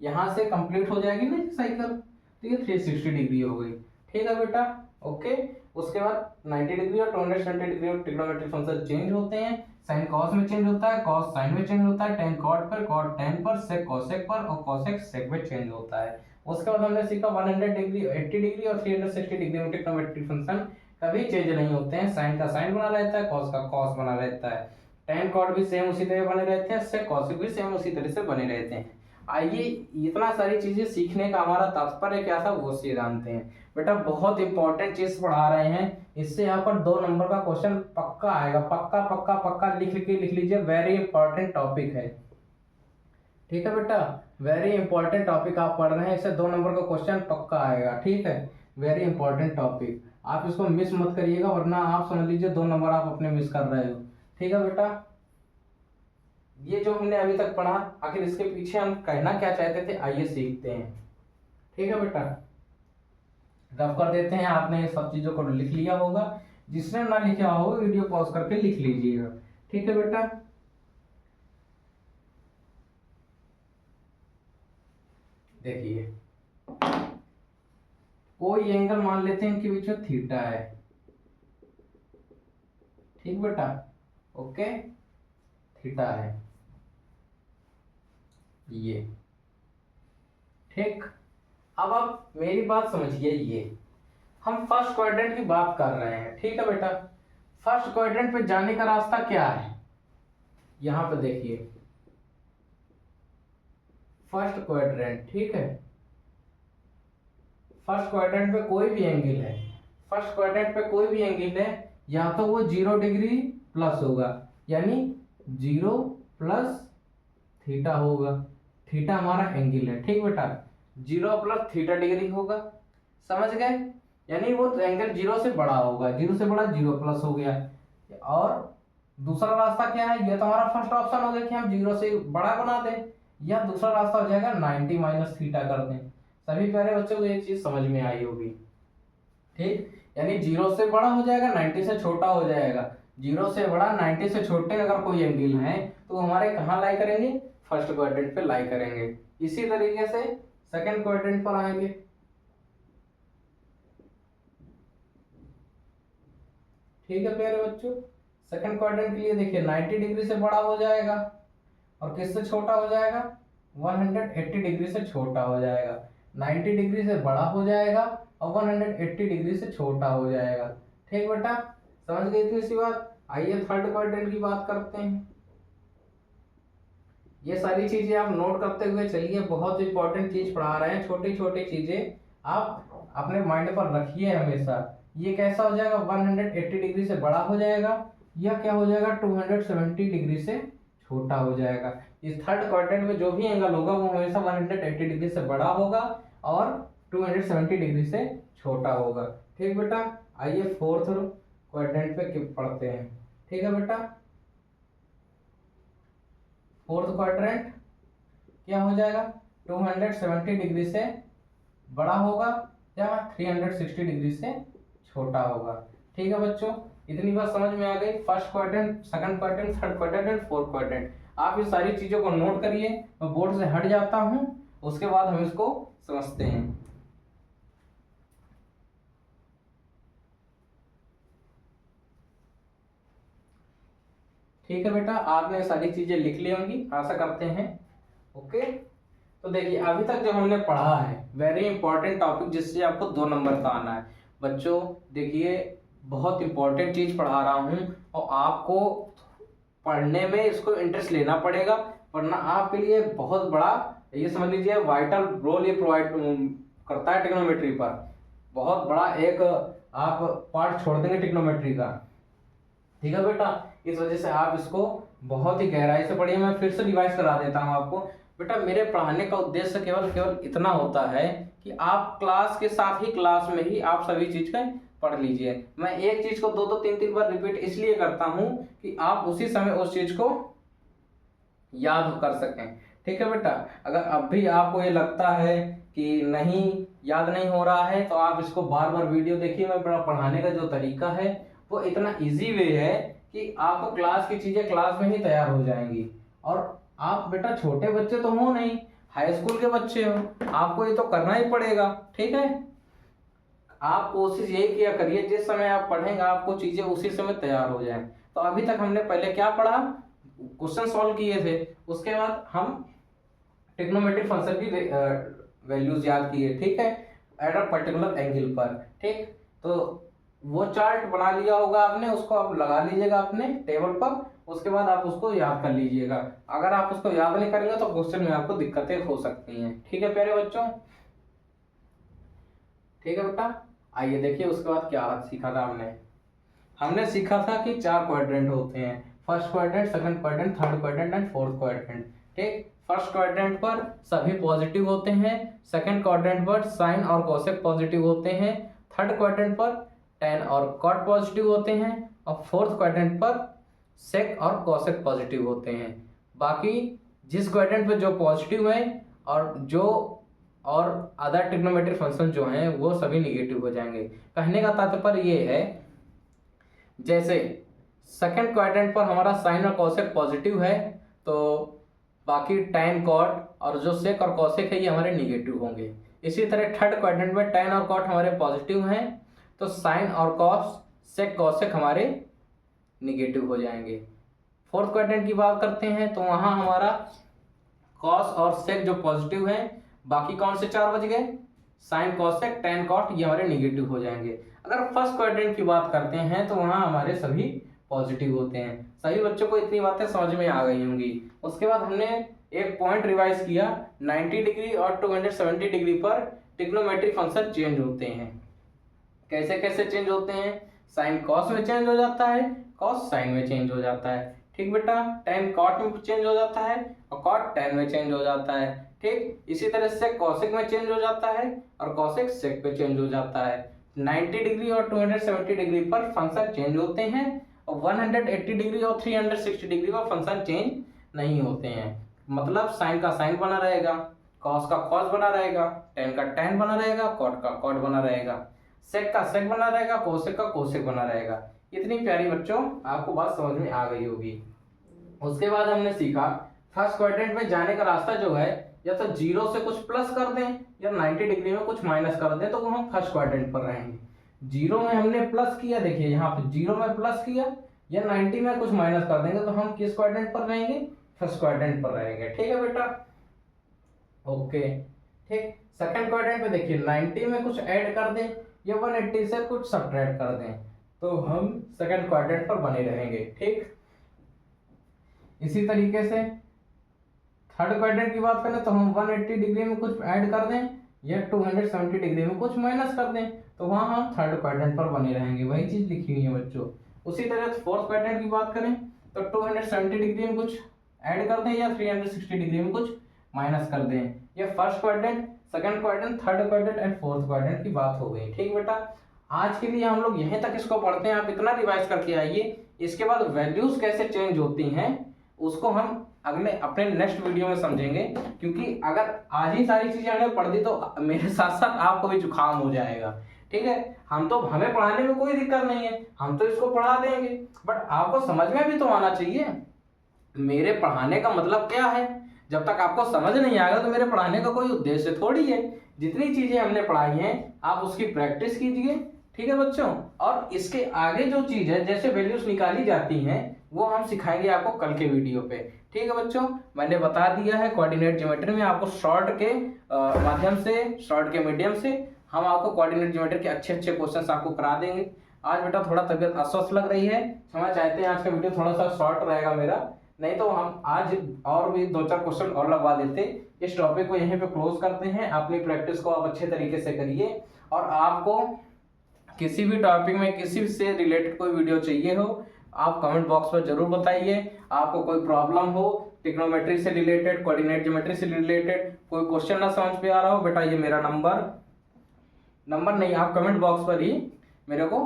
S1: यहाँ से कंप्लीट हो जाएगी ना साइकिल, ठीक है, 360 डिग्री हो गई, ठीक है बेटा, ओके। उसके बाद 90 डिग्री और 270 डिग्री में ट्रिग्नोमेट्रिक फंक्शन चेंज होते हैं। साइन कॉस में चेंज होता है, कॉस साइन में चेंज होता है, टेन कॉट पर, कॉट टेन पर, सेक कॉसेक पर, और कॉसेक सेक में चेंज होता है। उसके बाद हमने सीखा 100 डिग्री, 80 डिग्री और 360 डिग्री में ट्रिग्नोमेट्रिक फंक्शन कभी चेंज नहीं होते हैं। साइन का साइन बना रहता है, कॉस का कॉस बना रहता है, टेन कॉट भी सेम उसी तरह बने रहते हैं, सेक कॉसेक भी सेम उसी तरह से बने रहते हैं। आइए इतना सारी चीजें सीखने का हमारा तात्पर्य क्या था वो से जानते हैं। बेटा बहुत इंपॉर्टेंट चीज पढ़ा रहे हैं, इससे यहाँ पर 2 नंबर का क्वेश्चन पक्का आएगा, पक्का पक्का पक्का लिख लीजिए, वेरी इंपॉर्टेंट टॉपिक है। ठीक है बेटा, वेरी इंपॉर्टेंट टॉपिक आप पढ़ रहे हैं, इससे 2 नंबर का क्वेश्चन पक्का आएगा। ठीक है, वेरी इंपॉर्टेंट टॉपिक, आप इसको मिस मत करिएगा, वरना आप समझ लीजिए 2 नंबर आप अपने मिस कर रहे हो। ठीक है बेटा, ये जो हमने अभी तक पढ़ा, आखिर इसके पीछे हम कहना क्या चाहते थे आइए सीखते हैं। ठीक है बेटा, रफ कर देते हैं, आपने ये सब चीजों को लिख लिया होगा, जिसने ना लिखा हो वीडियो पॉज करके लिख लीजिएगा। ठीक है बेटा, देखिए कोई एंगल मान लेते हैं कि बीच में थीटा है। ठीक बेटा, ओके, थीटा है ये। ठीक, अब आप मेरी बात समझिए, ये हम फर्स्ट क्वाड्रेंट की बात कर रहे हैं। ठीक है बेटा, फर्स्ट क्वाड्रेंट पे जाने का रास्ता क्या है, यहां पे देखिए फर्स्ट क्वाड्रेंट। ठीक है, फर्स्ट क्वाड्रेंट पे कोई भी एंगल है, फर्स्ट क्वाड्रेंट पे कोई भी एंगल है, या तो वो 0 डिग्री प्लस होगा, यानी 0 प्लस थीटा होगा, थीटा हमारा एंगल है। ठीक बेटा, 0 प्लस थीटा डिग्री होगा, समझ गए, यानी वो एंगल 0 से बड़ा होगा, 0 से बड़ा 0 प्लस हो गया। और दूसरा रास्ता क्या है, ये तो हमारा फर्स्ट ऑप्शन हो गया कि हम 0 से बड़ा बना दें, या दूसरा रास्ता हो जाएगा 90 माइनस थीटा कर दें। सभी प्यारे बच्चों को ये चीज समझ में आई होगी। ठीक, यानी 0 से बड़ा हो जाएगा, 90 से छोटा हो जाएगा, 0 से बड़ा 90 से छोटे अगर कोई एंगल है तो हमारे कहाँ लाई करेंगे, फर्स्ट क्वाड्रेंट पे लाई करेंगे। इसी तरीके से सेकंड क्वाड्रेंट पर आएंगे। ठीक है प्यारे बच्चों, सेकंड क्वाड्रेंट के लिए देखिए 90 डिग्री से बड़ा हो जाएगा, और किससे छोटा हो जाएगा, 180 डिग्री से छोटा हो जाएगा, 90 डिग्री से बड़ा हो जाएगा और 180 डिग्री से छोटा हो जाएगा। ठीक बेटा, समझ गई थी इसी बात। आइए थर्ड क्वाड्रेंट की बात करते हैं। ये सारी चीजें आप नोट करते हुए चलिए, बहुत इंपॉर्टेंट चीज पढ़ा रहे हैं, छोटी छोटी चीजें आप अपने माइंड पर रखिए हमेशा। ये कैसा हो जाएगा, 180 डिग्री से बड़ा हो जाएगा, या क्या हो जाएगा 270 डिग्री से छोटा हो जाएगा। इस थर्ड क्वाड्रेंट में जो भी एंगल होगा वो हमेशा 180 डिग्री से बड़ा होगा और 270 डिग्री से छोटा होगा। ठीक बेटा, आइए फोर्थ क्वाड्रेंट पे पढ़ते हैं। ठीक है बेटा, फोर्थ क्वाड्रेंट क्या हो जाएगा, 270 डिग्री से बड़ा होगा या 360 डिग्री से छोटा होगा। ठीक है बच्चों, इतनी बात समझ में आ गई। First quadrant, second quadrant, third quadrant and fourth quadrant, आप ये सारी चीजों को नोट करिए। मैं बोर्ड से हट जाता हूं, उसके बाद हम इसको समझते हैं। ठीक है बेटा, आपने सारी चीजें लिख ली होंगी आशा करते हैं। ओके, तो देखिए अभी तक जो हमने पढ़ा है वेरी इंपॉर्टेंट टॉपिक, जिससे आपको 2 नंबर का आना है। बच्चों देखिए बहुत इंपॉर्टेंट चीज पढ़ा रहा हूं, और आपको पढ़ने में इसको इंटरेस्ट लेना पड़ेगा, वरना आपके लिए बहुत बड़ा ये समझ लीजिए वाइटल रोल ये प्रोवाइड करता है टिग्नोमेट्री पर। बहुत बड़ा एक आप पार्ट छोड़ देंगे टिग्नोमेट्री का। ठीक है बेटा, इस वजह से आप इसको बहुत ही गहराई से पढ़िए। मैं फिर से रिवाइज करा देता हूँ आपको। बेटा मेरे पढ़ाने का उद्देश्य केवल इतना होता है कि आप क्लास के साथ ही क्लास में ही आप सभी चीज का पढ़ लीजिए। मैं एक चीज को 2-2 3-3 बार रिपीट इसलिए करता हूं कि आप उसी समय उस चीज को याद कर सकें। ठीक है बेटा, अगर अब भी आपको ये लगता है कि नहीं याद नहीं हो रहा है तो आप इसको बार बार वीडियो देखिए। मैं पढ़ाने का जो तरीका है वो इतना इजी वे है कि आपको क्लास की चीजें क्लास में ही तैयार हो जाएंगी। और आप बेटा छोटे बच्चे तो हो नहीं, हाई स्कूल के बच्चे हो, आपको ये तो करना ही पड़ेगा। ठीक है, आप कोशिश यही किया करिए जिस समय आप पढ़ेंगे आपको चीजें उसी समय तैयार हो जाएं। तो अभी तक हमने पहले क्या पढ़ा, क्वेश्चन सॉल्व किए थे, उसके बाद हम ट्रिग्नोमेट्रिक फंक्शन की वैल्यूज याद किए। ठीक है, एट अ पर्टिकुलर एंगल पर। ठीक, तो वो चार्ट बना लिया होगा आपने, उसको आप लगा लीजिएगा अपने टेबल पर, उसके बाद आप उसको याद कर लीजिएगा। अगर आप उसको याद नहीं करेंगे तो क्वेश्चन में आपको दिक्कतें हो सकती हैं। ठीक है प्यारे बच्चों, ठीक है बेटा। आइए देखिए उसके बाद क्या सीखा था हमने सीखा था कि 4 क्वाड्रेंट होते हैं, first quadrant, second quadrant, third quadrant and fourth quadrant. ठीक, फर्स्ट क्वाड्रेंट पर सभी पॉजिटिव होते हैं, सेकंड क्वाड्रेंट पर साइन और कोसेक पॉजिटिव होते हैं, थर्ड क्वाड्रेंट पर टेन और कॉट पॉजिटिव होते हैं, और फोर्थ क्वाड्रेंट पर सेक और कोसेक पॉजिटिव होते हैं। बाकी जिस क्वाड्रेंट पर जो पॉजिटिव है और अदर ट्रिग्नोमेट्रिक फंक्शन जो हैं वो सभी निगेटिव हो जाएंगे। कहने का तात्पर्य ये है, जैसे सेकंड क्वाड्रेंट पर हमारा साइन और कोसेक पॉजिटिव है तो बाकी टैन कॉट और जो सेक और कोसेक है ये हमारे निगेटिव होंगे। इसी तरह थर्ड क्वाड्रेंट में टैन और कॉट हमारे पॉजिटिव हैं तो साइन और कॉस सेक कोसेक हमारे निगेटिव हो जाएंगे। फोर्थ क्वाड्रेंट की बात करते हैं तो वहां हमारा कॉस और सेक जो पॉजिटिव है, बाकी कौन से 4 बच गए, साइन कोसेक टैन कॉट, ये हमारे निगेटिव हो जाएंगे। अगर फर्स्ट क्वाड्रेंट की बात करते हैं तो वहां हमारे सभी पॉजिटिव होते हैं। सभी बच्चों को इतनी बातें समझ में आ गई होंगी। उसके बाद हमने एक पॉइंट रिवाइज किया, 90 डिग्री और 270 डिग्री पर ट्रिग्नोमेट्रिक फंक्शन चेंज होते हैं। कैसे कैसे चेंज होते हैं, साइन कॉस में चेंज हो जाता है, कॉस साइन में चेंज हो जाता है। ठीक बेटा, टैन कॉट में चेंज हो जाता है और कॉट टैन में चेंज हो जाता है। ठीक, इसी तरह से कोसेक में चेंज हो जाता है और कोसेक सेक पे चेंज हो जाता है। 90 डिग्री और 270 डिग्री पर फंक्शन चेंज होते हैं और 180 डिग्री और 360 डिग्री पर फंक्शन चेंज नहीं होते हैं। मतलब साइन का साइन बना रहेगा, कॉस का कॉस बना रहेगा, टैन का टैन बना रहेगा, कॉट का कॉट बना रहेगा, सेक का सेक बना रहेगा, कोसेक का कोसेक बना रहेगा। इतनी प्यारी बच्चों आपको बात समझ में आ गई होगी। उसके बाद हमने सीखा फर्स्ट क्वाड्रेंट में जाने का रास्ता जो है या तो 0 से कुछ प्लस कर दें या 90 डिग्री में कुछ माइनस कर दें तो वो हम फर्स्ट क्वाड्रेंट पर रहेंगे। 0 में हमने प्लस किया, देखिए यहाँ पे 0 में प्लस किया या 90 में कुछ माइनस कर देंगे तो हम किस क्वाड्रेंट पर रहेंगे, फर्स्ट क्वाड्रेंट पर रहेंगे। ठीक है बेटा, ओके। ठीक, सेकंड क्वाड्रेंट पे देखिए 90 में कुछ ऐड कर दें या 180 से कुछ सब्ट्रैक्ट कर दें तो हम सेकंड क्वाड्रेंट पर बने रहेंगे। ठीक, इसी तरीके से थर्ड क्वाड्रेंट की बात करें तो हम 180 डिग्री में कुछ ऐड कर दें या 270 डिग्री में कुछ माइनस कर दें तो वहां हम थर्ड क्वाड्रेंट पर बने रहेंगे। वही चीज लिखी हुई है बच्चों। उसी तरह फोर्थ क्वाड्रेंट की बात करें तो 270 डिग्री में कुछ ऐड कर दें या 360 डिग्री में कुछ माइनस कर दें। ये first quadrant, second quadrant, third quadrant and fourth quadrant की बात हो गई। ठीक बेटा, आज के लिए हम लोग यहीं तक इसको पढ़ते हैं। आप इतना रिवाइज करके आइए। इसके बाद वैल्यूज कैसे चेंज होती हैं उसको हम अगले अपने नेक्स्ट वीडियो में समझेंगे, क्योंकि अगर आज ही सारी चीजें हमने पढ़ दी तो मेरे साथ साथ आपको भी जुकाम हो जाएगा। ठीक है, हमें पढ़ाने में कोई दिक्कत नहीं है, हम तो इसको पढ़ा देंगे, बट आपको समझ में भी तो आना चाहिए मेरे पढ़ाने का मतलब क्या है। जब तक आपको समझ नहीं आएगा तो मेरे पढ़ाने का कोई उद्देश्य थोड़ी है। जितनी चीजें हमने पढ़ाई हैं आप उसकी प्रैक्टिस कीजिए। ठीक है बच्चों, और इसके आगे जो चीज है जैसे वैल्यूज निकाली जाती हैं वो हम सिखाएंगे आपको कल के वीडियो पे। ठीक है बच्चों, मैंने बता दिया है कोऑर्डिनेट ज्योमेट्री में आपको शॉर्ट के माध्यम से, शॉर्ट के मीडियम से हम आपको कोऑर्डिनेट ज्योमेट्री के अच्छे अच्छे क्वेश्चंस आपको करा देंगे। आज बेटा थोड़ा तबीयत अस्वस्थ लग रही है, क्षमा चाहते हैं, आज का वीडियो थोड़ा सा शॉर्ट रहेगा मेरा, नहीं तो हम आज और भी 2-4 क्वेश्चन और लगवा देते। इस टॉपिक को यहीं पे क्लोज करते हैं। अपनी प्रैक्टिस को आप अच्छे तरीके से करिए और आपको किसी भी टॉपिक में किसी से रिलेटेड कोई वीडियो चाहिए हो आप कमेंट बॉक्स पर जरूर बताइए। आपको कोई प्रॉब्लम हो ट्रिग्नोमेट्री से रिलेटेड, कोऑर्डिनेट ज्योमेट्री से रिलेटेड, कोई क्वेश्चन ना समझ पे आ रहा हो, बेटा ये मेरा नंबर नहीं, आप कमेंट बॉक्स पर ही मेरे को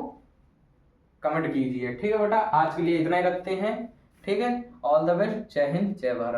S1: कमेंट कीजिए। ठीक है बेटा, आज के लिए इतना ही रखते हैं। ठीक है, ऑल द बेस्ट, जय हिंद, जय भारत।